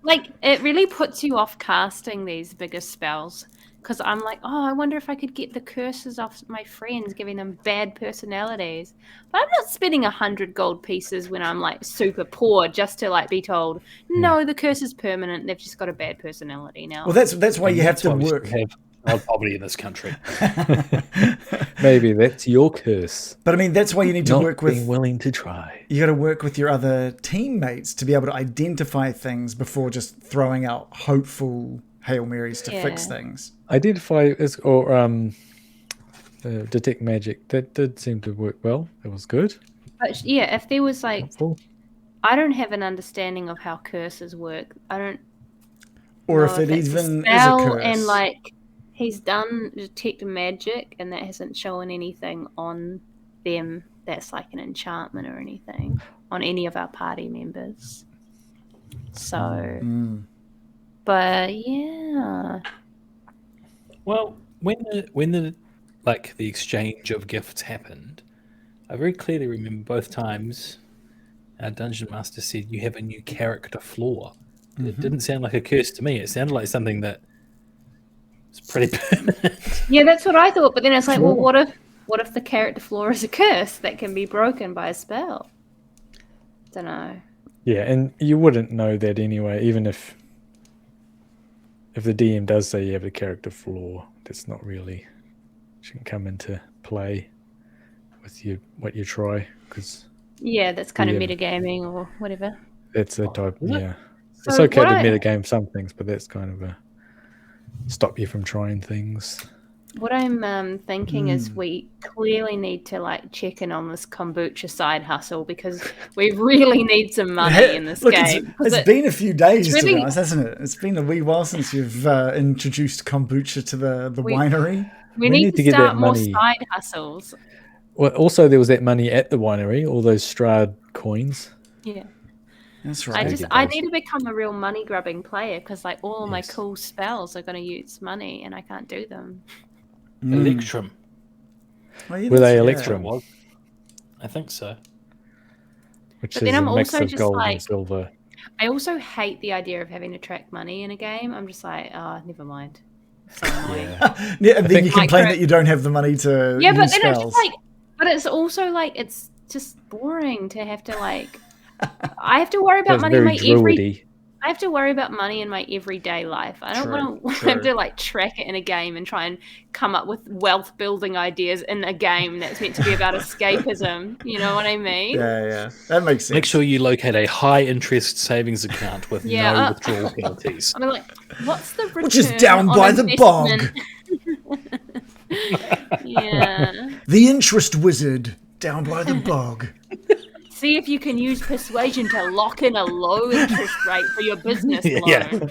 like it really puts you off casting these bigger spells. Because I'm like, oh, I wonder if I could get the curses off my friends, giving them bad personalities. But I'm not spending 100 gold pieces when I'm like super poor just to like be told, no, the curse is permanent. They've just got a bad personality now. Well, that's why you have That's to why we should work. have Not poverty in this country. Maybe that's your curse. But I mean, that's why you need to Not work being with. willing to try. You got to work with your other teammates to be able to identify things before just throwing out hopeful Hail Marys to fix things. Identify detect magic. That did seem to work well. It was good. But yeah, if there was like, Helpful. I don't have an understanding of how curses work. I don't. Or know if it it's even is a spell curse. and like he's done detect magic, and that hasn't shown anything on them that's like an enchantment or anything on any of our party members. So, but yeah. Well, when the like the exchange of gifts happened, I very clearly remember both times our dungeon master said you have a new character flaw. It didn't sound like a curse to me. It sounded like something that was pretty permanent. Yeah, that's what I thought. But then it's like, well, what if the character flaw is a curse that can be broken by a spell? Don't know. Yeah, and you wouldn't know that anyway, even if the DM does say you have a character flaw, that's not really shouldn't come into play with what you try, because Yeah, that's kind of metagaming or whatever. that's the type. Yeah, So it's okay what to I- metagame some things, but that's kind of a stop you from trying things. What I'm thinking is we clearly need to like check in on this kombucha side hustle because we really need some money in this Look, game. it's been a few days, to really- be honest, hasn't it? It's been a wee while since you've introduced kombucha to the winery. We need to get start that more money. side hustles. Well, also there was that money at the winery, all those Strahd coins. Yeah. That's I right. I need to become a real money grubbing player because like all of my Yes. cool spells are going to use money and I can't do them. Electrum. Well, yeah, Were they that's- Electrum? Was. I think so. Which But is then I'm a mix also of just gold like- and silver. I also hate the idea of having to track money in a game. I'm just like, oh, never mind. So annoying. Yeah, and then you think- complain that you don't have the money to Yeah, but use then spells. it's just like, but it's also like it's just boring to have to like. I have to worry about That's money in very my every. druidy. I have to worry about money in my everyday life. I don't want to True. have to like track it in a game and try and come up with wealth building ideas in a game that's meant to be about escapism. You know what I mean? Yeah, that makes sense. Make sure you locate a high interest savings account with Yeah, no withdrawal penalties. I mean, like, what's the return Which is down on by the bog. investment? Yeah. The interest wizard down by the bog. See if you can use persuasion to lock in a low interest rate for your business loan. Yeah.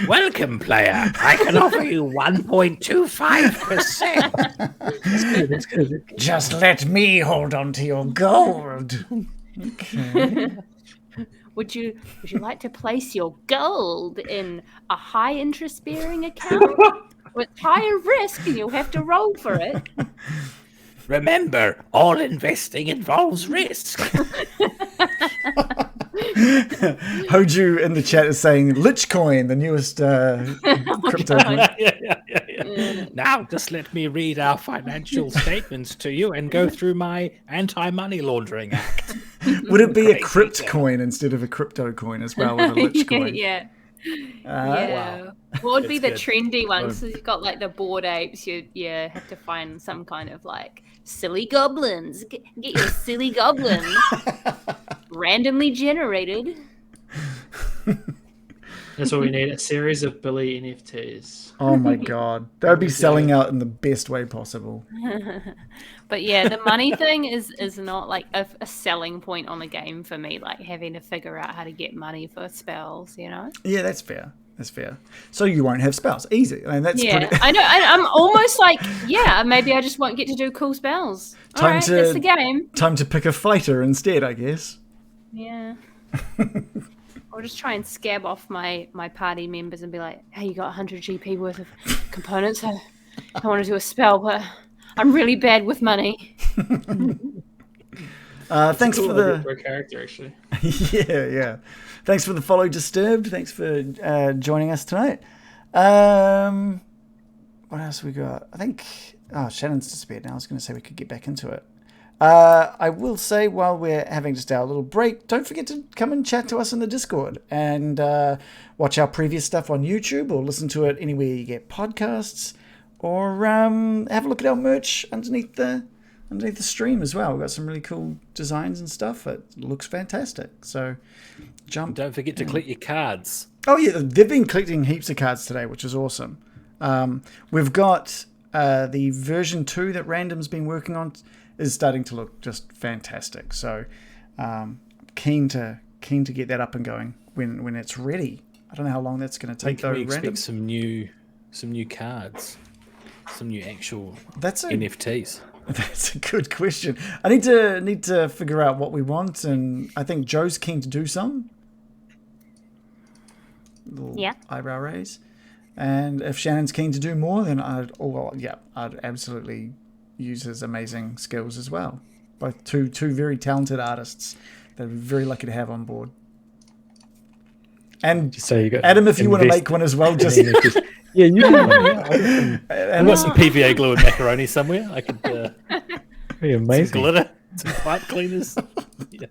Welcome, player. I can offer you 1.25%. That's good. Just let me hold on to your gold. Would you like to place your gold in a high interest bearing account with higher risk and you'll have to roll for it? Remember, all investing involves risk. Hoju in the chat is saying Lich Coin, the newest crypto. Now, just let me read our financial statements to you and go through my anti-money laundering act. Would it be a Great crypt detail. coin instead of a crypto coin as well with a Lich coin? Yeah. Wow. What would be the That's trendy one? So you've got like the bored apes. You have to find some kind of like silly goblins. Get your silly goblin randomly generated. That's what we need, a series of Billy NFTs. Oh my god. That would be selling out in the best way possible. But yeah, the money thing is not like a selling point on the game for me. Like having to figure out how to get money for spells. You know. Yeah, that's fair. That's fair. So you won't have spells. Easy. I mean, that's Yeah, pretty... I know. I'm almost like, yeah, maybe I just won't get to do cool spells. All Time right, to- that's the game. Time to pick a fighter instead, I guess. Yeah. I'll just try and scab off my party members and be like, hey, you got 100 GP worth of components. I want to do a spell, but I'm really bad with money. Thanks for the... For a character, actually. yeah. Thanks for the follow, Disturbed. Thanks for joining us tonight. What else we got? I think... Oh, Shannon's disappeared now. I was going to say we could get back into it. I will say, while we're having just our little break, don't forget to come and chat to us in the Discord and watch our previous stuff on YouTube, or listen to it anywhere you get podcasts, or have a look at our merch underneath the stream as well. We've got some really cool designs and stuff. It looks fantastic. So jump. Don't forget to collect your cards. Oh yeah, they've been collecting heaps of cards today, which is awesome. We've got the version 2 that Random's been working on is starting to look just fantastic. So keen to get that up and going when it's ready. I don't know how long that's going to take though. We expect Random. some new cards, some new actual That's a NFTs. That's a good question. I need to figure out what we want, and I think Joe's keen to do some. Little eyebrow raise. And if Shannon's keen to do more, then I'd absolutely use his amazing skills as well. Both two very talented artists that we're very lucky to have on board. And So you got Adam, if you want to make one as well, just yeah, you can. I've got some PVA glue and macaroni somewhere. I could Be some amazing. glitter, some pipe cleaners. Yeah.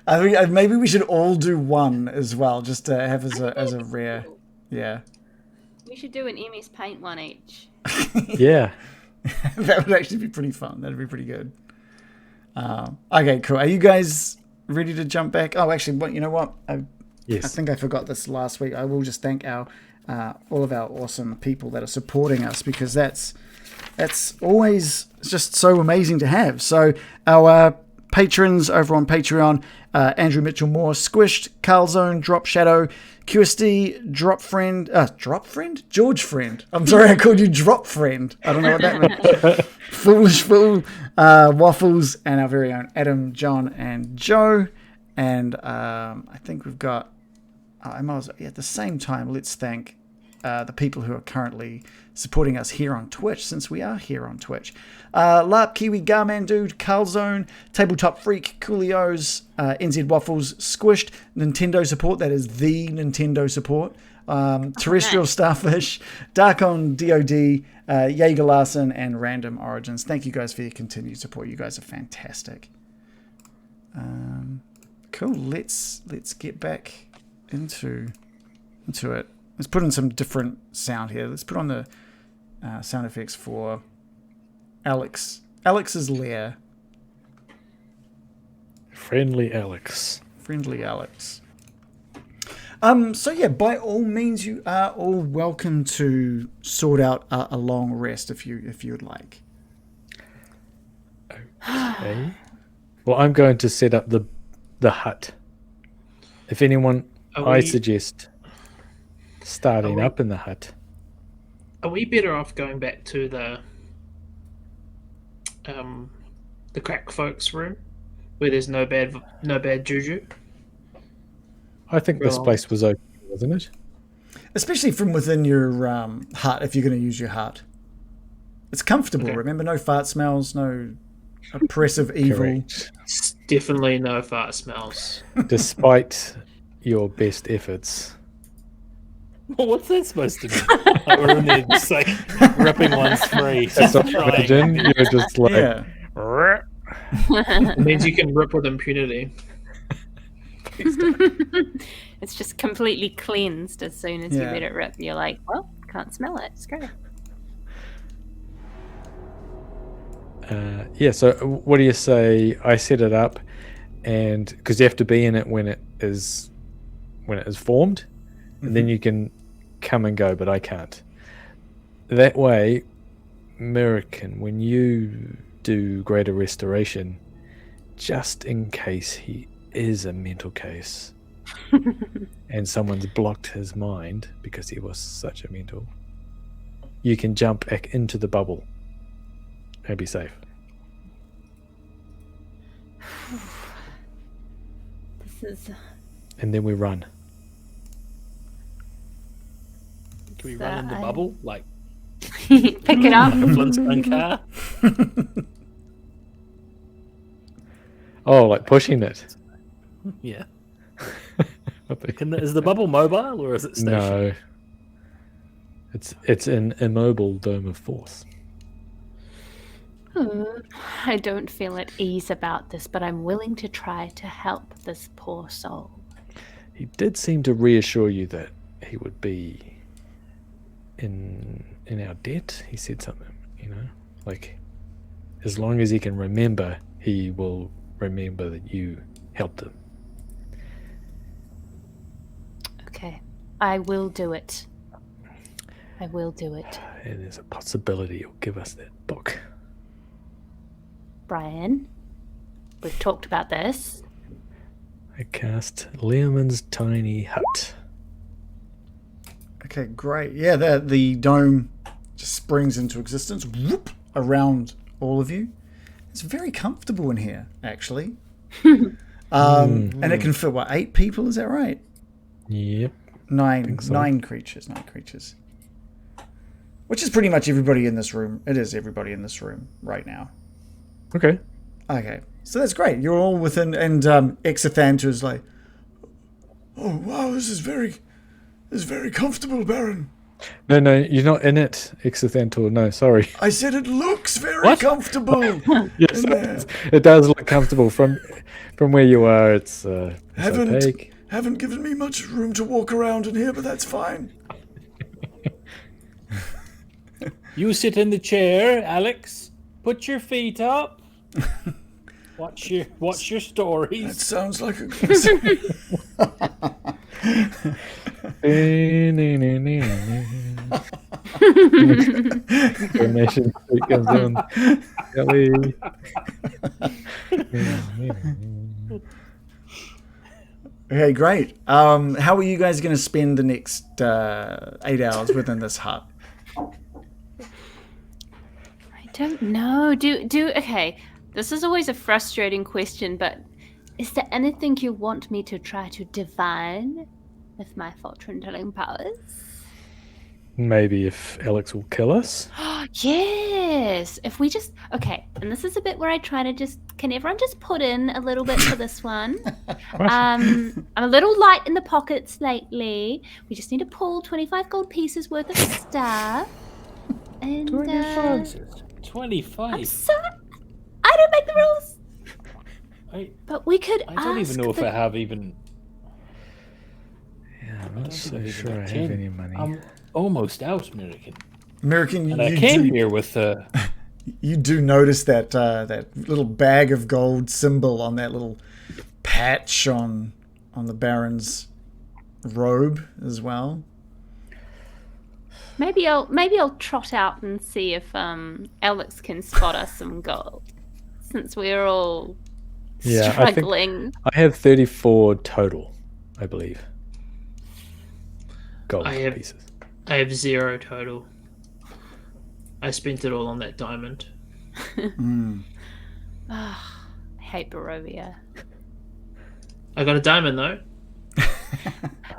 I think maybe we should all do one as well, just to have as a rare. Yeah, We should do an MS Paint one each. Yeah. that would actually be pretty fun. That'd be pretty good. Okay, cool. Are you guys ready to jump back? Oh, actually, you know what? I Yes. think I forgot this last week. I will just thank our all of our awesome people that are supporting us, because that's always just so amazing to have. So our patrons over on Patreon: Andrew Mitchell Moore, Squished, Carlzone, Drop Shadow, QSD, Drop Friend, George Friend. I'm sorry, I called you Drop Friend. I don't know what that means. Foolish Fool, Waffles, and our very own Adam, John, and Joe. And I think we've got. At the same time, let's thank the people who are currently supporting us here on Twitch, since we are here on Twitch. LARP Kiwi, Garman Dude, Carlzone, Tabletop Freak, Coolios, NZ Waffles, Squished, Nintendo Support, that is the Nintendo Support, Terrestrial Starfish, Dark on DOD, Jaeger Larson, and Random Origins. Thank you guys for your continued support. You guys are fantastic. Cool. Let's get back into it. Let's put in some different sound here. Let's put on the sound effects for Alex's lair. Friendly Alex. Friendly Alex. So yeah, by all means, you are all welcome to sort out a long rest if you would like. Okay. Well, I'm going to set up the hut. If anyone, I suggest starting up in the hut. Are we better off going back to the crack folks room where there's no bad juju? I think this place was okay, wasn't it? Especially from within your hut, if you're going to use your hut. It's comfortable, Okay. remember? No fart smells, no oppressive evil. Correct. Definitely no fart smells. Despite your best efforts. Well, what's that supposed to mean? Like we're in there just like ripping ones free. That's not imagine. You're just like, Yeah. It means you can rip with impunity. It's just completely cleansed as soon as you Yeah. let it rip. You're like, well, can't smell it. It's great. yeah, so what do you say I set it up, and because you have to be in it when it is formed, and then you can come and go, but I can't. That way, American, when you do greater restoration, just in case he is a mental case and someone's blocked his mind because he was such a mental, you can jump back into the bubble and be safe. This is And then we run. Can we run in the bubble like pick it up. a Flintstone car? Oh, like pushing it. Yeah. I think- Is the bubble mobile or is it stationary? No. It's an immobile dome of force. I don't feel at ease about this, but I'm willing to try to help this poor soul. He did seem to reassure you that he would be in our debt. He said something, like as long as he can remember, he will remember that you helped him. Okay, I will do it. I will do it. And there's a possibility he'll give us that book. Brian, we've talked about this. I cast Leomund's Tiny Hut. Okay, great. Yeah, the dome just springs into existence whoop, around all of you. It's very comfortable in here, actually. And it can fit, 8 people? Is that right? Yep. Nine creatures. Which is pretty much everybody in this room. It is everybody in this room right now. Okay. Okay, so that's great. You're all within, and Exithanta is like, Oh wow, this is very comfortable, Baron. No, you're not in it, Exithantor. No, sorry. I said it looks very comfortable. Yes, it does look comfortable from where you are. It's opaque. Haven't given me much room to walk around in here, but that's fine. You sit in the chair, Alex. Put your feet up. Watch your stories. That sounds like a Donation comes on. Kelly. okay, great. How are you guys going to spend the next 8 hours within this hut? I don't know. Okay. This is always a frustrating question, but is there anything you want me to try to divine with my fortune-telling powers? Maybe if Alex will kill us. Yes. If we just and this is a bit where I try to can everyone just put in a little bit for this one? I'm a little light in the pockets lately. We just need to pull 25 gold pieces worth of stuff. And 25. I'm sorry. I don't make the rules. But we could I don't even know if I have even. Yeah, I'm not so sure I have any money. I'm almost out, American. American, And I came here with You do notice that that little bag of gold symbol on that little patch on the Baron's robe as well. Maybe I'll trot out and see if Alex can spot us some gold, since we're all struggling. I have 34 total, I believe. Gold pieces. I have 0 total. I spent it all on that diamond. I hate Barovia. I got a diamond though.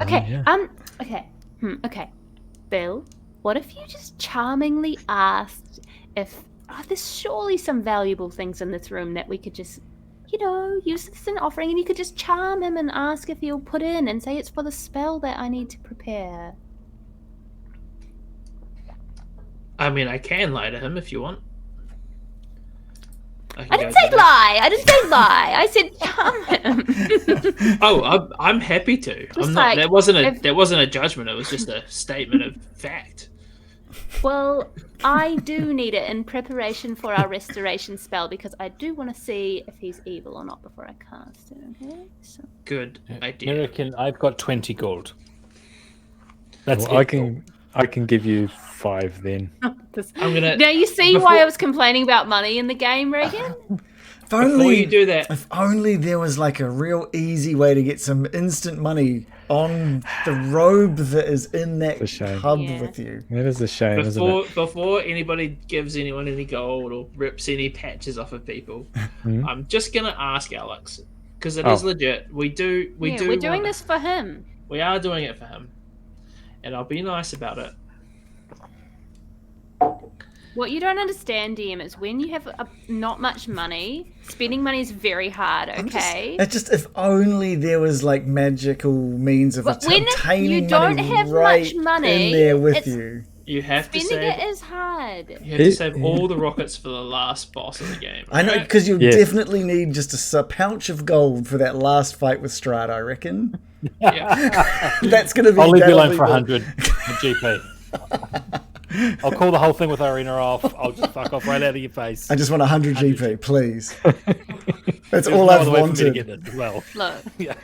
Okay. Okay. Bill, what if you just charmingly asked if there's surely some valuable things in this room that we could just, use this as an offering, and you could just charm him and ask if he'll put in and say it's for the spell that I need to prepare. I mean, I can lie to him if you want. I didn't say lie. I said charm him. Oh, I'm happy to. I'm not. That wasn't a judgment. It was just a statement of fact. Well, I do need it in preparation for our restoration spell, because I do want to see if he's evil or not before I cast it. Okay. So. Good idea. American, I've got 20 gold. That's well, I can give you 5 then. I'm gonna. Now you see why I was complaining about money in the game, Reagan? If only Before you do that, if only there was like a real easy way to get some instant money on the robe that is in that hub with you. That is a shame, isn't it? Before anybody gives anyone any gold or rips any patches off of people, I'm just gonna ask Alex, because it is legit. We're doing this for him. We are doing it for him, and I'll be nice about it. What you don't understand, DM, is when you have not much money, spending money is very hard, okay? It's just if only there was like magical means of obtaining you don't money have right much money in there with you. You have to Spending save. it is hard. You have to save all the rockets for the last boss of the game. I know, right? because you Yes. definitely need just a pouch of gold for that last fight with Strahd, I reckon. Yeah. That's going to be... I'll leave you that'll alone be for the- 100 GP. I'll call the whole thing with Arena off. I'll just fuck off right out of your face. I just want 100 GP, please. That's There's all no I've other way for me to wanted. get it as well. Look, Yeah.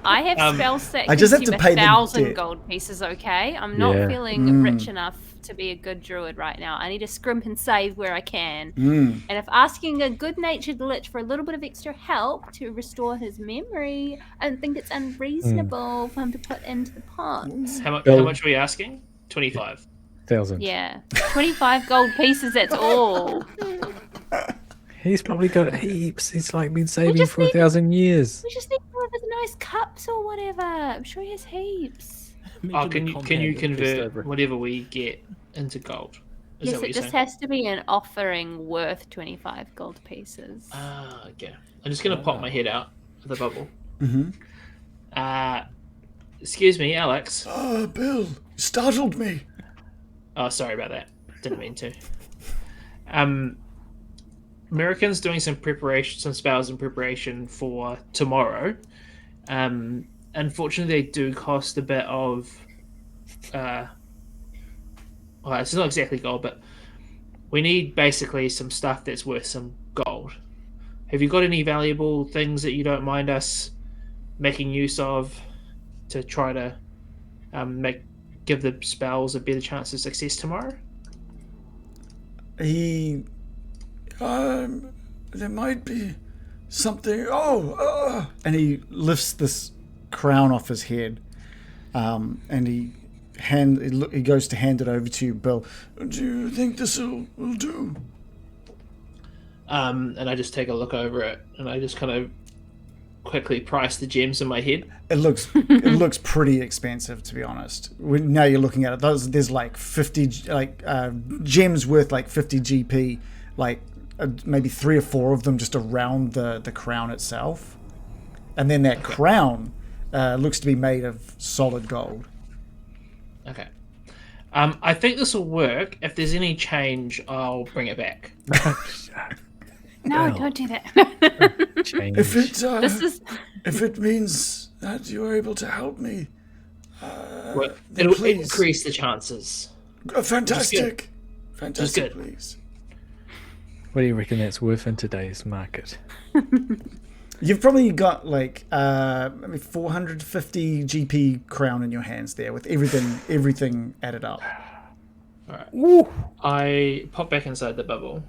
I have spells that I just have consume to pay the 1,000 debt. gold pieces, okay? I'm not Yeah. feeling rich enough to be a good druid right now. I need to scrimp and save where I can. Mm. And if asking a good-natured lich for a little bit of extra help to restore his memory, I don't think it's unreasonable for him to put into the pot. How much are we asking? 25. 1,000. Yeah. 25 gold pieces, that's all. He's probably got heaps. He's like been saving just for need- 1,000 years. We just need one of his nice cups or whatever. I'm sure he has heaps. Oh, can you convert whatever we get into gold? Is that Yes, what it you're just saying? has to be an offering worth 25 gold pieces. Ah, okay. I'm just gonna pop my head out of the bubble. Mm-hmm. Excuse me, Alex. Bill, you startled me. Oh, sorry about that. Didn't mean to. American's doing some spells in preparation for tomorrow. Unfortunately, they do cost a bit of. Well, it's not exactly gold, but we need basically some stuff that's worth some gold. Have you got any valuable things that you don't mind us making use of to try to give the spells a better chance of success tomorrow? There might be something. And he lifts this crown off his head, and he goes to hand it over to you, Bill. Do you think this will do? And I just take a look over it, and I just kind of quickly price the gems in my head. It looks pretty expensive, to be honest. Now you're looking at it. There's like 50 gems worth like 50 GP, like maybe 3 or 4 of them just around the crown itself, and then that crown looks to be made of solid gold. Okay. I think this will work. If there's any change, I'll bring it back. No, Well. don't do that. Change. If it means that you're able to help me, Well, then it'll please. increase the chances. Fantastic. Just Fantastic, good. please. What do you reckon that's worth in today's market? You've probably got like maybe 450 GP crown in your hands there, with everything added up. All right. I pop back inside the bubble.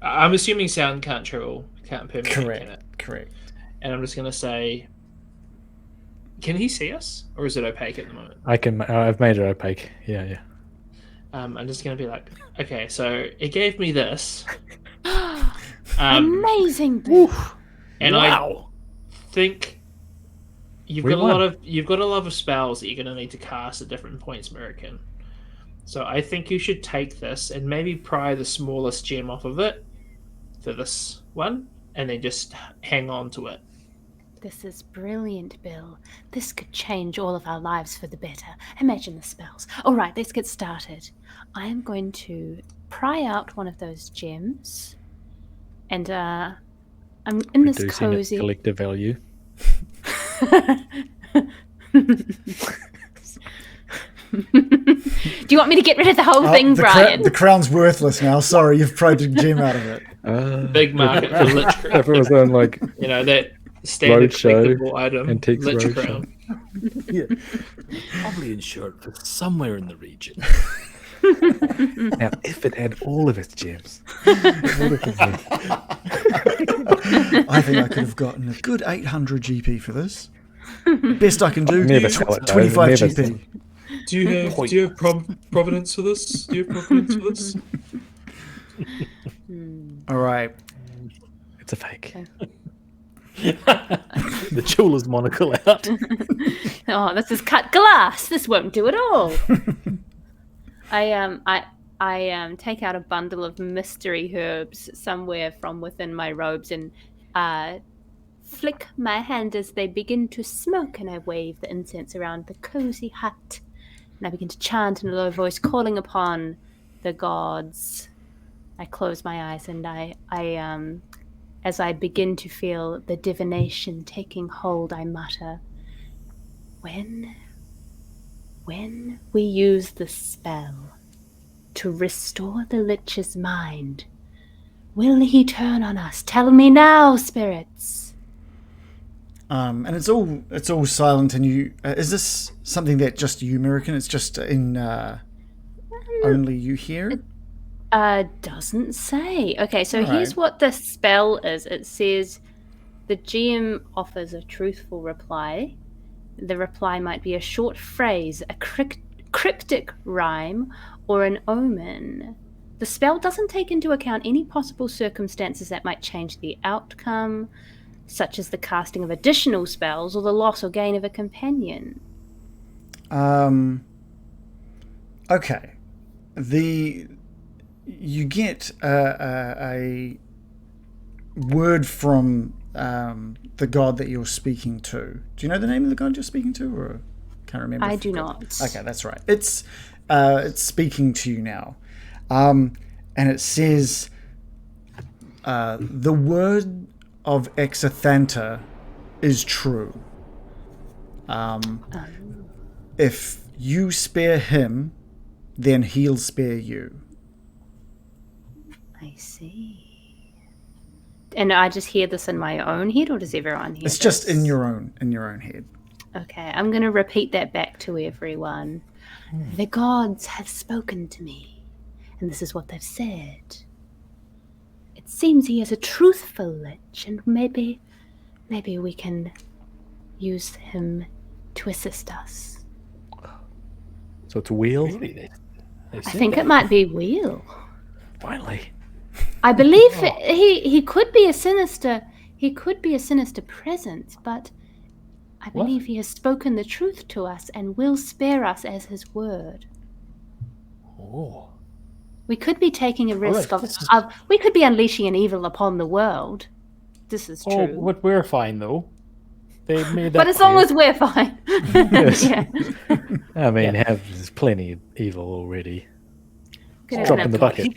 I'm assuming sound can't permeate in it. Correct. And I'm just gonna say, can he see us, or is it opaque at the moment? I've made it opaque. Yeah. I'm just gonna be like, okay, so it gave me this. Amazing. And Wow. I think you've We got won. a lot of spells that you're gonna need to cast at different points, American. So I think you should take this and maybe pry the smallest gem off of it for this one, and then just hang on to it. This is brilliant, Bill. This could change all of our lives for the better. Imagine the spells. All right, let's get started. I am going to pry out one of those gems, and I'm in this Reducing its cozy. collective value. Do you want me to get rid of the whole thing, Brian? The crown's worthless now. Sorry, you've pried a gem out of it. Big market for lich crown. If it was on like That standard Roadshow, collectible item, Antiques lich Roadshow. crown. Probably insured for somewhere in the region. now, if it had all of its gems, what if it had- I think I could have gotten a good 800 GP for this. Best I can do, Never sell it, though. 25 Never GP. Do you have providence for this? Do you have providence for this? All right. it's a fake. The jeweler's monocle out. Oh, this is cut glass. This won't do at all. I take out a bundle of mystery herbs somewhere from within my robes and flick my hand as they begin to smoke, and I wave the incense around the cozy hut. And I begin to chant in a low voice, calling upon the gods. I close my eyes and I as I begin to feel the divination taking hold, I mutter, when we use the spell to restore the lich's mind, will he turn on us? Tell me now, spirits. And it's all silent. And you is this something that just you, American? It's just in only you hear. Doesn't say. Okay, so All here's right. what the spell is. It says the GM offers a truthful reply. The reply might be a short phrase, a cryptic rhyme, or an omen. The spell doesn't take into account any possible circumstances that might change the outcome, such as the casting of additional spells or the loss or gain of a companion. Okay. You get a word from the god that you're speaking to. Do you know the name of the god you're speaking to, or can't remember? I if do you've got- not. Okay, that's right. It's speaking to you now, and it says the word of Exathanta is true. If you spare him, then he'll spare you. I see. And I just hear this in my own head, or does everyone hear It's just this? in your own head. Okay, I'm going to repeat that back to everyone. The gods have spoken to me, and this is what they've said. It seems he is a truthful lich, and maybe we can use him to assist us. So it's wheel. Really? They I said think that. it might be Wheel. Finally. I believe he could be a sinister. He could be a sinister presence, but I What? believe he has spoken the truth to us and will spare us as his word. Oh. We could be taking a risk right, of, this is- we could be unleashing an evil upon the world. This is Oh, true. but we're fine though. They made that. But as long clear. as we're fine. Yes. Yeah. I mean, Yeah. there's plenty of evil already. Gonna Drop kind in of- the bucket. He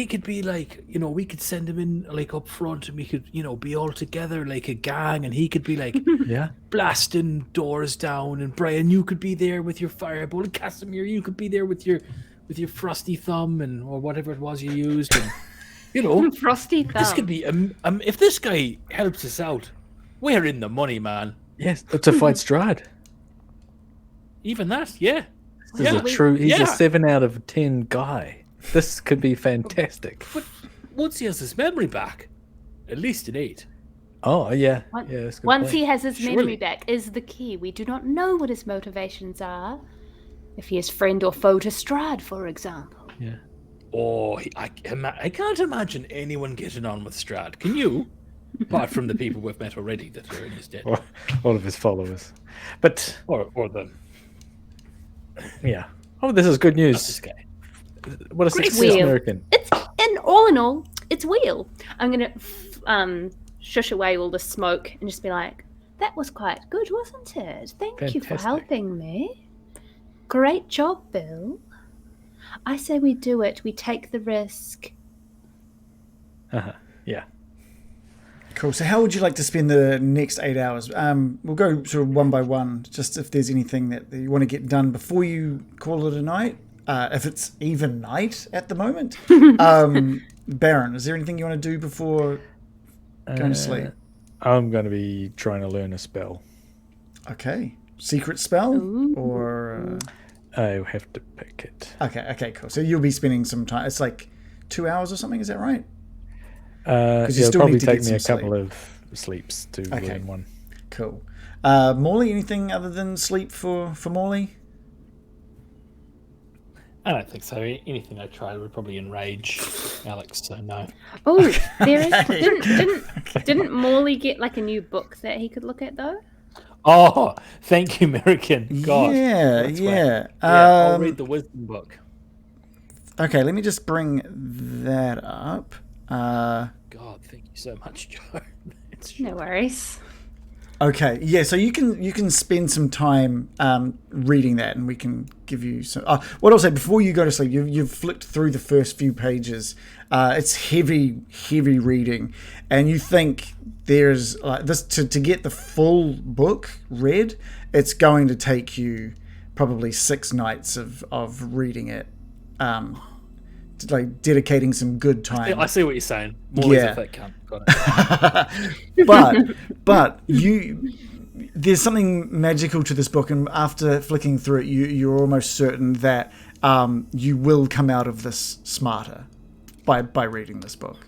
could be like, you know, we could send him in like up front and we could, you know, be all together like a gang, and he could be like Yeah. blasting doors down, and Brian, you could be there with your fireball, and Casimir, you could be there with your frosty thumb and or whatever it was you used, and you know, Frosty thumb. this could be if this guy helps us out, we're in the money, man. Yes. To fight Strahd. Even that, yeah. This is a true. He's a 7 out of 10 guy. This could be fantastic. But once he has his memory back, at least an 8. Oh yeah. Once- Yeah. That's a good Once point. he has his Surely. memory back is the key. We do not know what his motivations are. If he is friend or foe to Strahd, for example. Yeah. Oh, I can't imagine anyone getting on with Strahd. Can you? Apart from the people we've met already that are in his debt. Or all of his followers. But Or them. yeah. Oh, this is good Not this news. guy. What a Great success, wheel. American. It's and all in all, it's Wheel. I'm gonna shush away all the smoke and just be like, "That was quite good, wasn't it? Thank you for Fantastic. helping me. Great job, Bill. I say we do it. We take the risk." Yeah. Cool. So how would you like to spend the next 8 hours? We'll go sort of one by one, just if there's anything that you want to get done before you call it a night. If it's even night at the moment. Baron, is there anything you want to do before going to sleep? I'm going to be trying to learn a spell. Okay. Secret spell? Ooh. Or... I have to pick it. Okay, cool. So you'll be spending some time. It's like 2 hours or something, is that right? you It'll still probably need to take get me a some couple of sleeps to Okay. learn one. Cool. Morley, anything other than sleep for Morley? I don't think so. Anything I tried would probably enrage Alex, so no. Oh, there is. Okay. Didn't Morley get like a new book that he could look at though? Oh, thank you, American. God. yeah, that's yeah. I'll read the wisdom book. Okay, let me just bring that up. God, thank you so much, Joe. It's No worries. Okay, yeah. So you can spend some time reading that, and we can give you some. What I'll say before you go to sleep, you've flicked through the first few pages. It's heavy reading, and you think there's this to get the full book read. It's going to take you probably 6 nights of reading it. Like dedicating some good time. I see what you're saying. More as a fat cunt. Got it. but there's something magical to this book, and after flicking through it, you're almost certain that you will come out of this smarter by reading this book.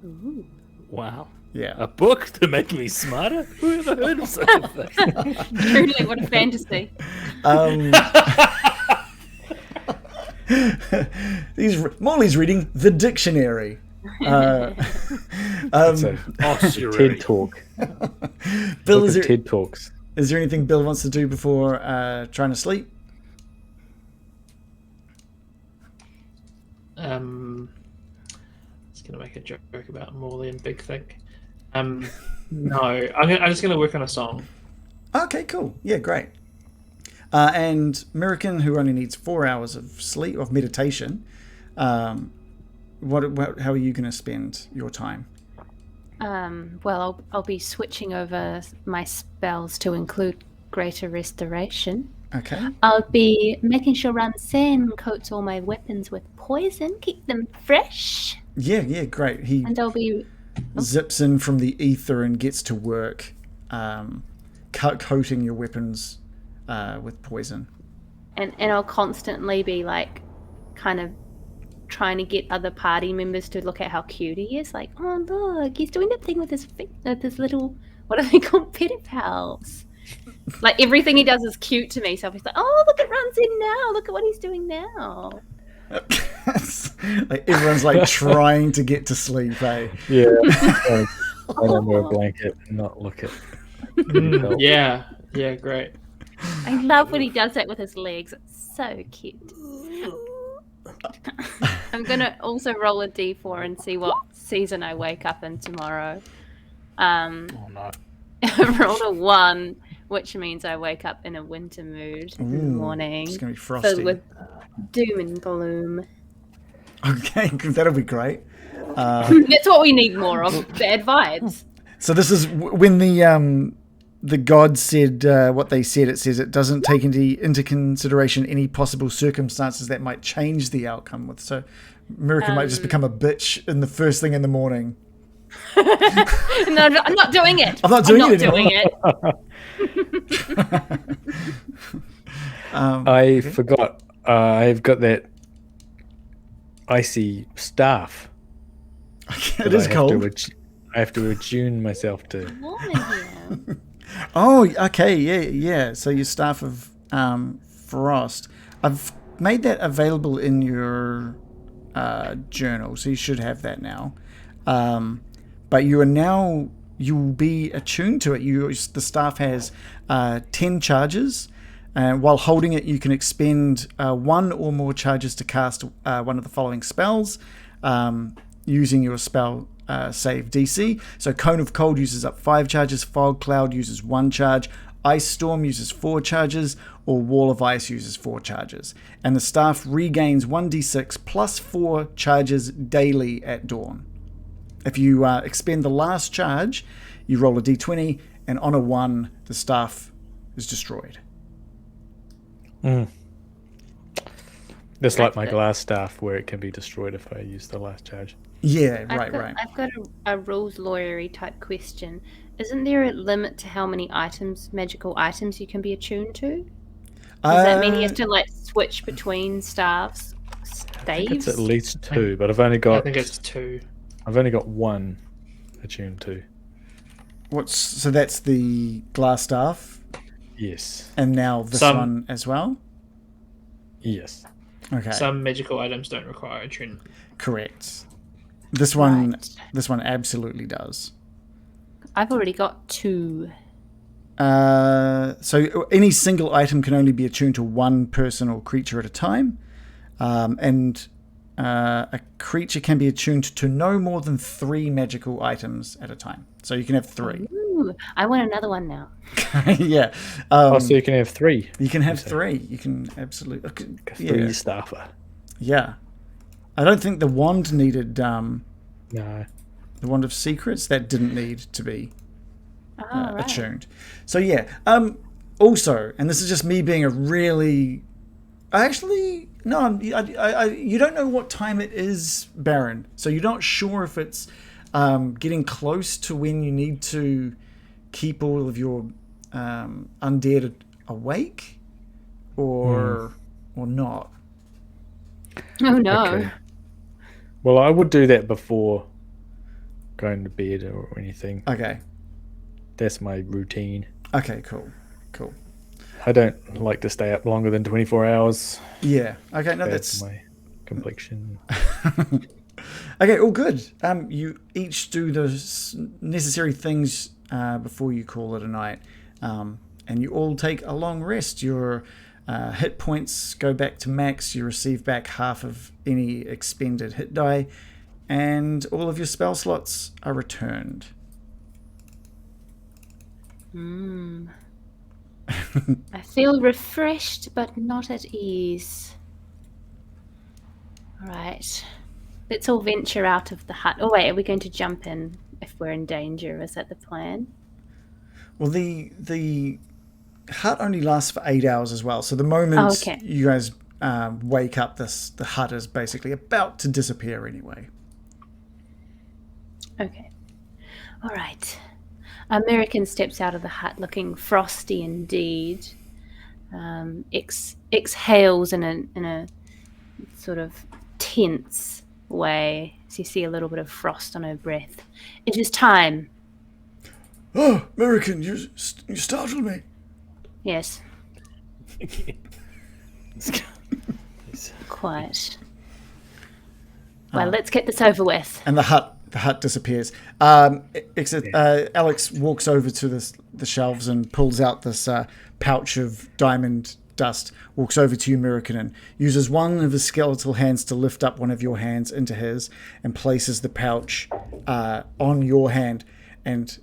Ooh. Wow. Yeah. A book to make me smarter? Who ever heard of such a thing? Truly, what a fantasy. Morley's reading the dictionary. It's a TED talk. Bill, Book of TED talks. Is there anything Bill wants to do before trying to sleep? It's gonna make a joke about Morley and Big Think. No, I'm just gonna work on a song. Okay, cool. Yeah, great. And American, who only needs 4 hours of sleep, of meditation, how are you going to spend your time? Well, I'll be switching over my spells to include Greater Restoration. Okay. I'll be making sure Ransen coats all my weapons with poison, keep them fresh. Yeah, great. And I'll be zips in from the ether and gets to work coating your weapons with poison. And I'll constantly be like kind of trying to get other party members to look at how cute he is. Like, oh look, he's doing that thing with his little, what are they called, pedipals. Like everything he does is cute to me. So he's like, oh look, it runs in now. Look at what he's doing now. Like everyone's like trying to get to sleep, eh? Yeah. I under a blanket and not look at. Yeah, great. I love when he does that with his legs. It's so cute. I'm gonna also roll a d4 and see what season I wake up in tomorrow. Oh no. I rolled a 1, which means I wake up in a winter mood in the morning. It's gonna be frosty. Filled with doom and gloom. Okay, that'll be great. That's what we need more of. Bad vibes. So this is when the gods said what they said. It says it doesn't take into consideration any possible circumstances that might change the outcome. So America might just become a bitch in the first thing in the morning. No, I'm not doing it. I'm not doing it anymore. I forgot. I've got that icy staff. It is cold. I have to attune myself to. Warm in here. Oh, okay, yeah. So your staff of frost. I've made that available in your journal, so you should have that now. But you'll be attuned to it. The staff has 10 charges, and while holding it, you can expend 1 or more charges to cast one of the following spells using your spell save DC. So Cone of Cold uses up 5 charges, Fog Cloud uses 1 charge, Ice Storm uses 4 charges, or Wall of Ice uses 4 charges. And the staff regains 1d6 plus 4 charges daily at dawn. If you expend the last charge, you roll a d20, and on a 1, the staff is destroyed. That's like my glass staff, where it can be destroyed if I use the last charge. Yeah, right. I've got a rules lawyery type question. Isn't there a limit to how many magical items you can be attuned to? Does that mean you have to like switch between staves? I think it's at least 2, but I've only got. I think it's 2. I've only got 1 attuned to. So that's the glass staff, Yes. and now this one as well. Yes. Okay. Some magical items don't require attunement. Correct. This one absolutely does. I've already got 2. So any single item can only be attuned to one person or creature at a time, and a creature can be attuned to no more than 3 magical items at a time. So you can have 3. Ooh, I want another one now. Yeah. So you can have 3. You can have 3. You can absolutely... A 3 staffer. Yeah. I don't think the wand needed... No. The Wand of Secrets, that didn't need to be Right. attuned. So yeah. Also, and this is just me being a really... Actually, no, you don't know what time it is, Baron. So you're not sure if it's getting close to when you need to keep all of your undead awake, or not. Oh no. Okay. Well, I would do that before going to bed or anything. Okay. That's my routine. Okay, cool. I don't like to stay up longer than 24 hours. Yeah. Okay, no, That's that's... my complexion. Okay, all good. You each do the necessary things before you call it a night. And you all take a long rest. Your hit points go back to max. You receive back half of any expended hit die. And all of your spell slots are returned. I feel refreshed but not at ease. All right. Let's all venture out of the hut. Oh wait, are we going to jump in if we're in danger? Is that the plan? Well, the hut only lasts for 8 hours as well. So the moment you guys wake up, the hut is basically about to disappear anyway. Okay. All right. American steps out of the hut looking frosty indeed. Exhales in a sort of tense way as you see a little bit of frost on her breath. It is time. Oh, American, you startled me. Yes. Quiet. Well, let's get this over with. And the hut disappears. Alex walks over to the shelves and pulls out this pouch of diamond dust, walks over to you, American, and uses one of his skeletal hands to lift up one of your hands into his and places the pouch on your hand and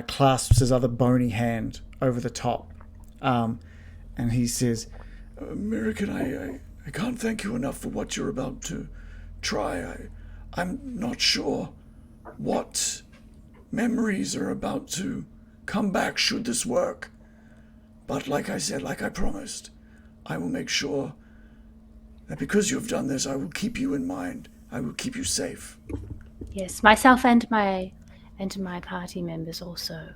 clasps his other bony hand over the top. And he says, American, I can't thank you enough for what you're about to try. I'm not sure what memories are about to come back should this work. But like I said, like I promised, I will make sure that because you have done this, I will keep you in mind. I will keep you safe. Yes, myself and my party members also.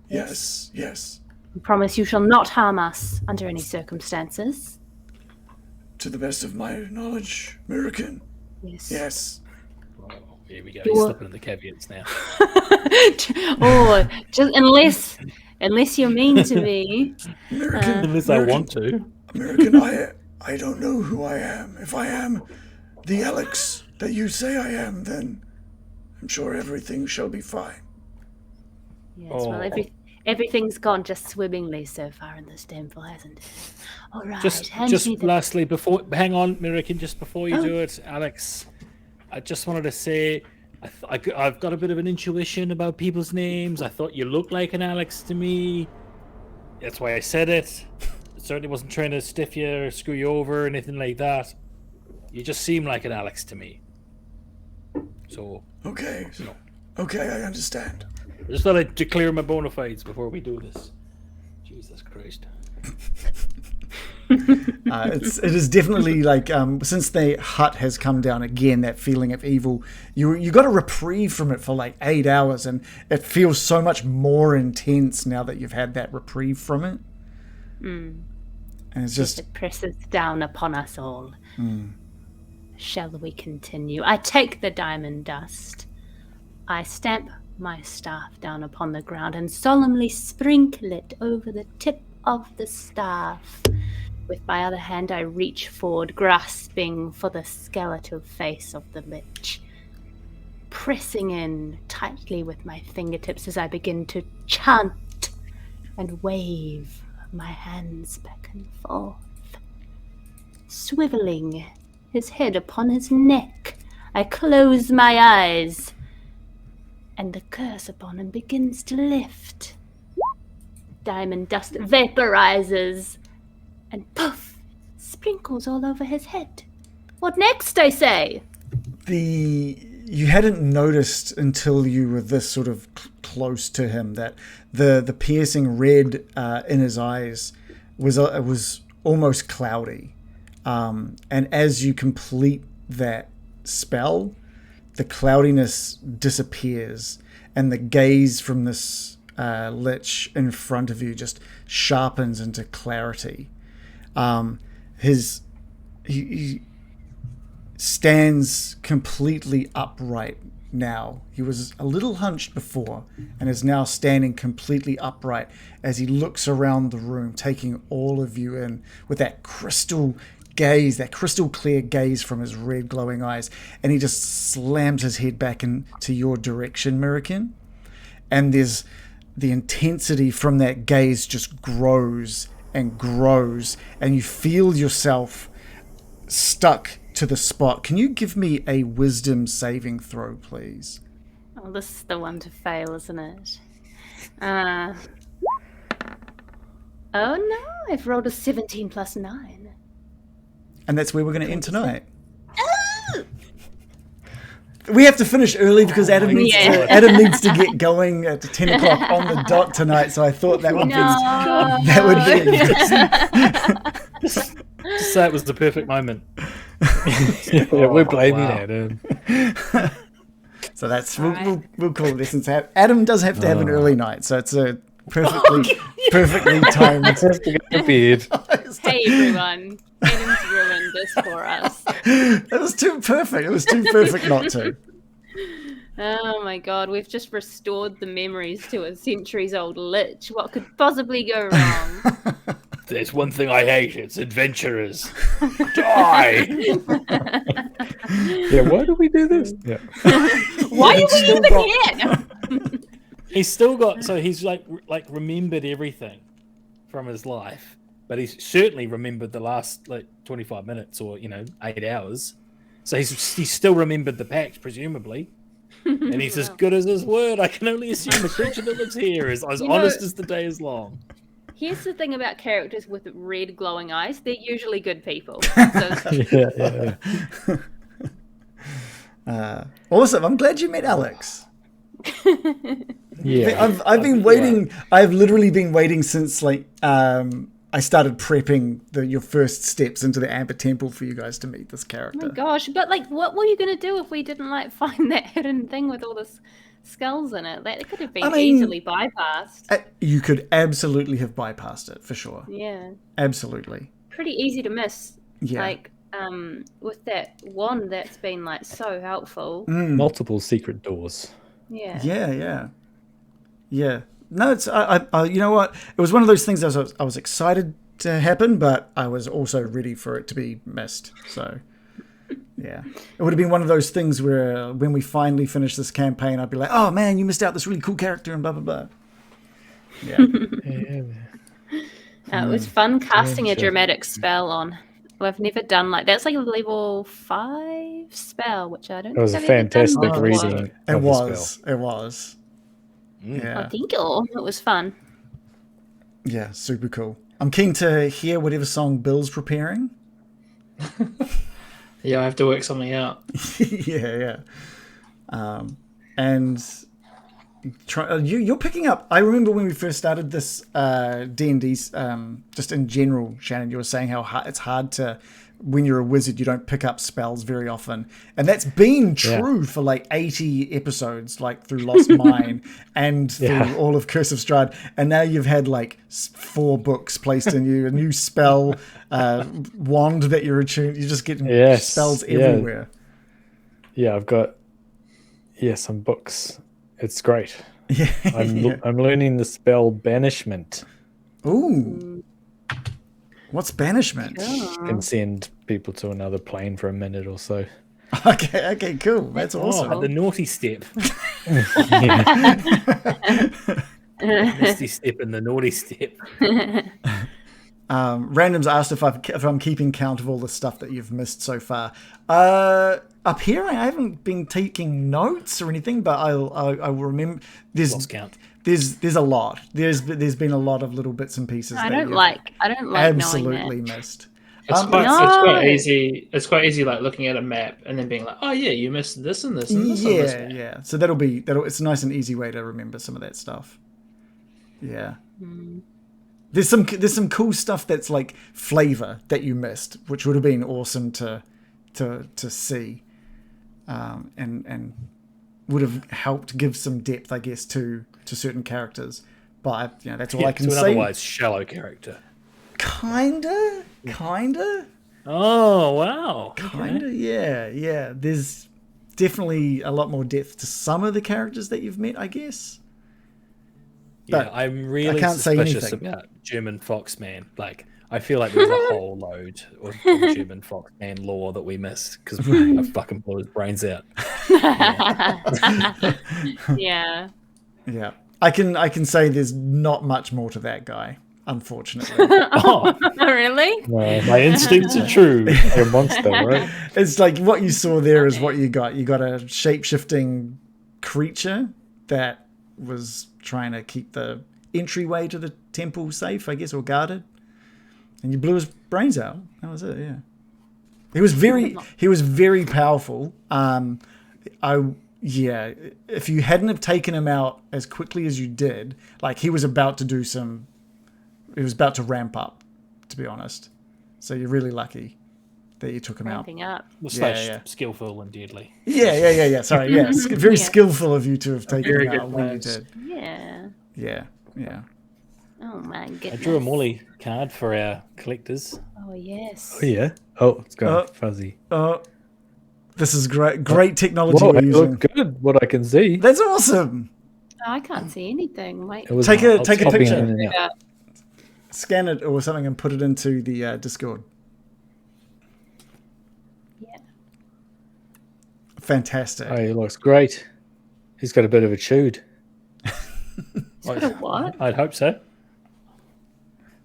Yes. I promise you shall not harm us under any circumstances. To the best of my knowledge, American. Yes. Oh, here we go. He's slipping in the caveats now. Oh, just unless you're mean to me. American, Unless I want to. American, I don't know who I am. If I am the Alex that you say I am, then I'm sure everything shall be fine. Yes, well, everything's gone just swimmingly so far in this temple, hasn't it? All right. Just lastly, hang on, American, just before you do it, Alex, I just wanted to say I've got a bit of an intuition about people's names. I thought you looked like an Alex to me. That's why I said it. Certainly wasn't trying to stiff you or screw you over or anything like that. You just seem like an Alex to me. So Okay. Okay, I understand. I just thought I'd declare my bona fides before we do this. Jesus Christ. It is definitely like since the hut has come down again, that feeling of evil, you got a reprieve from it for like 8 hours, and it feels so much more intense now that you've had that reprieve from it. And it's just it presses down upon us all. Shall we continue? I take the diamond dust. I stamp my staff down upon the ground and solemnly sprinkle it over the tip of the staff. With my other hand, I reach forward, grasping for the skeletal face of the lich, pressing in tightly with my fingertips as I begin to chant and wave my hands back and forth, swiveling his head upon his neck I close my eyes, and the curse upon him begins to lift. Diamond dust vaporizes, and poof, sprinkles all over his head. What next, I say? You hadn't noticed until you were this sort of close to him that the piercing red in his eyes was almost cloudy, and as you complete that spell, the cloudiness disappears, and the gaze from this lich in front of you just sharpens into clarity. He stands completely upright now. He was a little hunched before and is now standing completely upright as he looks around the room, taking all of you in with that crystal gaze, that crystal clear gaze from his red glowing eyes, and he just slams his head back into your direction, Mirakin. And there's the intensity from that gaze just grows and grows, and you feel yourself stuck to the spot. Can you give me a wisdom saving throw, please? Oh, this is the one to fail, isn't it? Oh no, I've rolled a 17 plus 9. And that's where we're going to end tonight. We have to finish early because Adam needs to get going at 10 o'clock on the dot tonight, so I thought that would be Just say it was the perfect moment. Yeah, we're blaming Adam. So that's we'll call it this. Since Adam does have to have an early night, so it's a perfectly timed. Have to go to bed. Hey everyone, Adam's ruined this for us. It was too perfect. It was too perfect not to. Oh my god, we've just restored the memories to a centuries-old lich. What could possibly go wrong? There's one thing I hate, it's adventurers. Die! Yeah, why do we do this? Yeah. Why are we even here? He's still got, so he's like remembered everything from his life, but he's certainly remembered the last 25 minutes or 8 hours. So he's still remembered the pact, presumably, and he's as good as his word. I can only assume the creature that lives here is as honest as the day is long. Here's the thing about characters with red glowing eyes: they're usually good people. So Awesome. I'm glad you met Alex. Yeah. I've been waiting. I've literally been waiting since I started prepping your first steps into the Amber Temple for you guys to meet this character. Oh my gosh, but what were you gonna do if we didn't find that hidden thing with all this skulls in it? That could have been easily bypassed. You could absolutely have bypassed it for sure. Yeah. Absolutely. Pretty easy to miss. Yeah. With that wand that's been so helpful. Multiple secret doors. Yeah. Yeah. No, it's you know what? It was one of those things I was excited to happen, but I was also ready for it to be missed. So, yeah, it would have been one of those things where when we finally finish this campaign, I'd be like, "Oh man, you missed out this really cool character," and blah blah blah. Yeah. It was fun casting a dramatic spell on. I've never done that's like a level 5 spell, which I don't. It was a think I've ever done fantastic before. reading. It of the was. spell. It was. Yeah. Oh, thank you. It was fun. Yeah, super cool. I'm keen to hear whatever song Bill's preparing. Yeah, I have to work something out. yeah. And you're picking up. I remember when we first started this D&D, just in general, Shannon, you were saying how it's hard to, when you're a wizard, you don't pick up spells very often. And that's been true for 80 episodes, through Lost Mine and through all of Curse of Strahd. And now you've had 4 books placed in you, a new spell, wand that you're attuned. You're just getting spells everywhere. Yeah, I've got some books. It's great. Yeah, I'm learning the spell Banishment. Ooh. What's Banishment? Can send people to another plane for a minute or so. Okay, cool. That's awesome. The naughty step. Misty step and the naughty step. Random's asked if I'm keeping count of all the stuff that you've missed so far. Up here, I haven't been taking notes or anything, but I will remember. Lost count. There's a lot. There's been a lot of little bits and pieces. I that don't you've like absolutely knowing that. missed. It's No. quite easy. It's quite easy, like looking at a map and then being like, "Oh yeah, you missed this and this and this." on this map." Yeah. So it's a nice and easy way to remember some of that stuff. Yeah. There's some cool stuff that's like flavor that you missed, which would have been awesome to see, and would have helped give some depth, I guess, to certain characters. But that's all I can to an say. otherwise shallow character. Kinda. Oh wow! Kinda, yeah. There's definitely a lot more depth to some of the characters that you've met, I guess. Yeah, But I'm really I can't say suspicious anything. about German Foxman. Like, I feel like there's a whole load of German Foxman lore that we missed because I fucking blew his brains out. Yeah. Yeah. I can say there's not much more to that guy, unfortunately. Oh, Really? my instincts are true. You're a monster, right? It's like what you saw there is what you got. You got a shape-shifting creature that was trying to keep the entryway to the temple safe, I guess, or guarded. And you blew his brains out. That was it, yeah. He was very powerful. If you hadn't have taken him out as quickly as you did, like he was about to ramp up, to be honest. So you're really lucky that you took him Ramping up. slash skillful and deadly. out. Yeah. Sorry, yeah. Very skillful of you to have taken Very him good out when you plans. did. Yeah. Yeah. Oh my goodness. I drew a Morley card for our collectors. Oh yes. Oh yeah. Oh, it's gone fuzzy. This is great technology Whoa, we're it using. looked good. What I can see. That's awesome. Oh, I can't see anything. Wait. It was Take a popping picture. in and out. Yeah. Scan it or something and put it into the Discord. Yeah. Fantastic. Oh, he looks great. He's got a bit of a chewed. What? I'd hope so.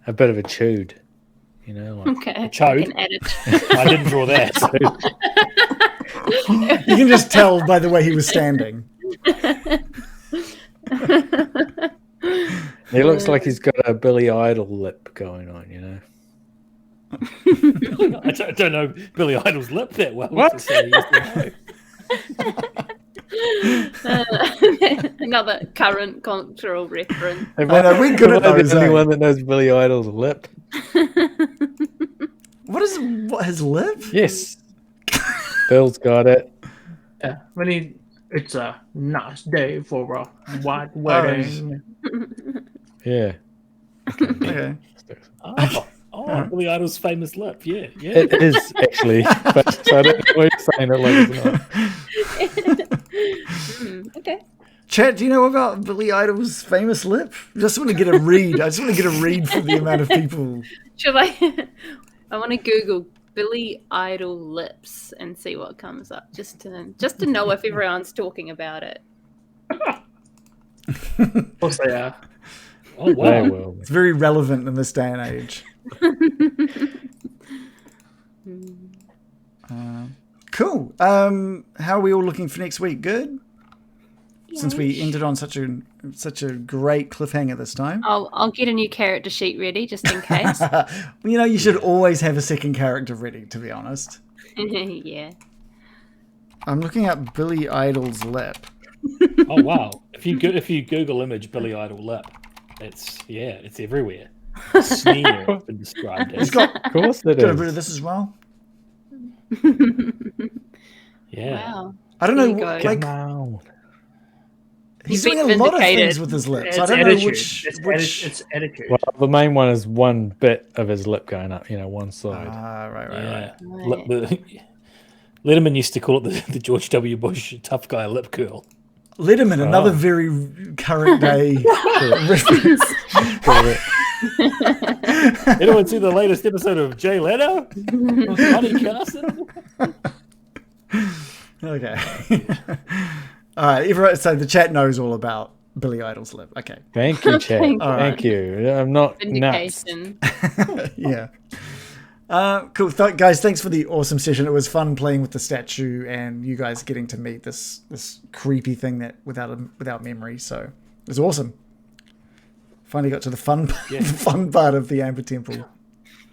A bit of a chewed. You know, like Okay. chode. I can edit. I didn't draw that. You can just tell by the way he was standing. he looks like he's got a Billy Idol lip going on, you know. I don't know Billy Idol's lip that well. What? So yes or no. Another current cultural reference. I know, we're good at Am I those. the only one that knows Billy Idol's lip? What his lip? Yes. Bill's got it. Yeah, it's a nice day for a white wedding. Yeah. Okay. Oh, Billy Idol's famous lip. Yeah. It is actually. But so I don't know why you're saying it like it's not. Okay. Chat, do you know about Billy Idol's famous lip? I just want to get a read. I just want to get a read from the amount of people. Should I? I want to Google Billy Idol lips and see what comes up, just to know if everyone's talking about it. Of course they are. Oh Wow. wow. Well, It's very relevant in this day and age. Cool. How are we all looking for next week? Good? Since we ended on such a great cliffhanger this time. I'll get a new character sheet ready just in case. You know, you should always have a second character ready, to be honest. Yeah. I'm looking at Billy Idol's lip. Oh wow. If you Google image Billy Idol lip, it's everywhere. Sneer has been described as. Got of course it a bit is. of this as well. Yeah. Wow. I don't There know, you go. like, Wow. he's You've doing been a lot of vindicated. things with his lips. It's I don't attitude. know which... It's attitude. Well, the main one is one bit of his lip going up, one side. Right. Yeah. Right. Letterman used to call it the George W. Bush tough guy lip curl. Letterman, another very current day reference. Anyone see the latest episode of Jay Leno? Johnny Carson? Okay. All right. So the chat knows all about Billy Idol's lip. Okay. Thank you, Chad. Thank Thank you. I'm not nuts. Vindication. Yeah. Cool. Guys, thanks for the awesome session. It was fun playing with the statue and you guys getting to meet this creepy thing that without memory. So it was awesome. Finally got to the fun part of the Amber Temple.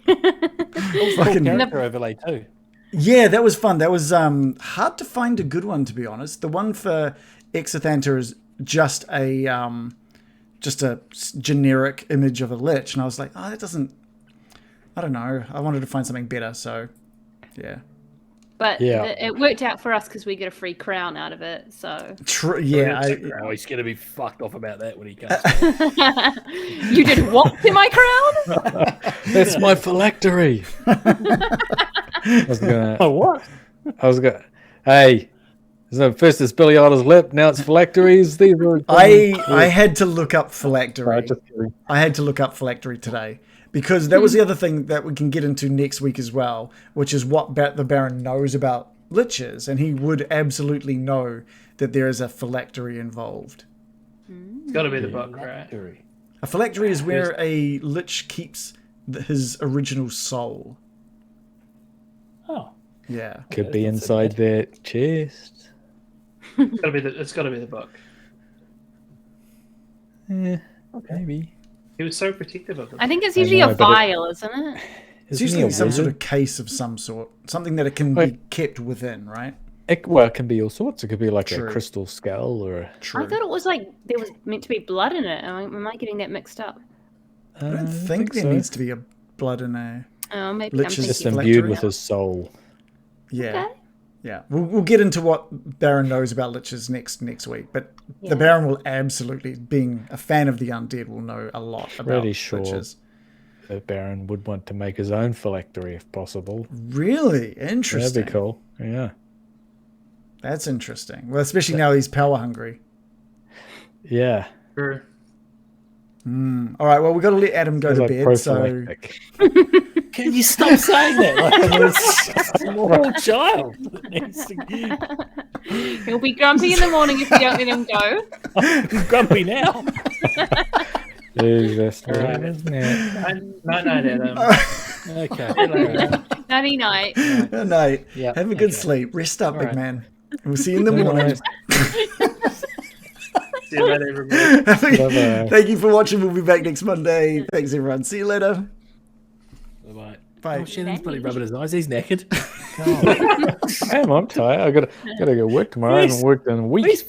Fucking character overlay too. Yeah, that was fun. That was hard to find a good one, to be honest. The one for Exithanta is just a generic image of a lich, and I was like, oh, that doesn't. I don't know. I wanted to find something better, so yeah. But Yeah. it worked out for us because we get a free crown out of it. So True. Yeah. Oh, he's gonna be fucked off about that when he comes. you did what to my crown? That's my phylactery. I was gonna. Oh, what? I was gonna. Hey, so first it's Billy Idol's lip. Now it's phylacteries. These are. I had to look up phylactery. Just kidding. I had to look up phylactery today because that was the other thing that we can get into next week as well, which is what the Baron knows about liches, and he would absolutely know that there is a phylactery involved. It's got to be the book, right? A phylactery is where a lich keeps his original soul. Oh, Yeah. Could be inside that chest. It's got to be the book. Yeah, maybe. He was so protective of it. I think it's I usually know, a but vial, isn't it? It's Isn't he usually a some sort wizard? of case of some sort. Something that it can be kept within, right? It can be all sorts. It could be like True. a crystal skull or a. True. I thought it was like there was meant to be blood in it. Am I getting that mixed up? I don't think there needs to be a blood in a... Oh, maybe Lich I'm is just thinking. imbued phylactery? with his soul. Yeah. Okay. Yeah. We'll get into what Baron knows about liches next week, but Yeah. the Baron will absolutely, being a fan of the undead, will know a lot about Pretty sure. liches. The Baron would want to make his own phylactery if possible. Really? Interesting. That'd be cool. Yeah. That's interesting. Well, especially now he's power hungry. Yeah. Sure. All right, well, we've got to let Adam go It's to like bed, so... prophylactic. can you stop saying that? Like it's a small child. that needs to- He'll be grumpy in the morning if you don't let him go. I'm grumpy now. That's All right. right, isn't it? Night, Adam. Okay. Nighty night. Good night. Yeah, Have a good okay. sleep. Rest up, big right. man. We'll see you in the morning. See you later, everybody. Bye-bye. Thank you for watching. We'll be back next Monday. Thanks, everyone. See you later. Bye. Bye. Oh, Shannon's bloody rubbing his eyes. He's naked. Damn, I'm tired. I gotta go work tomorrow. I haven't worked in a week. He's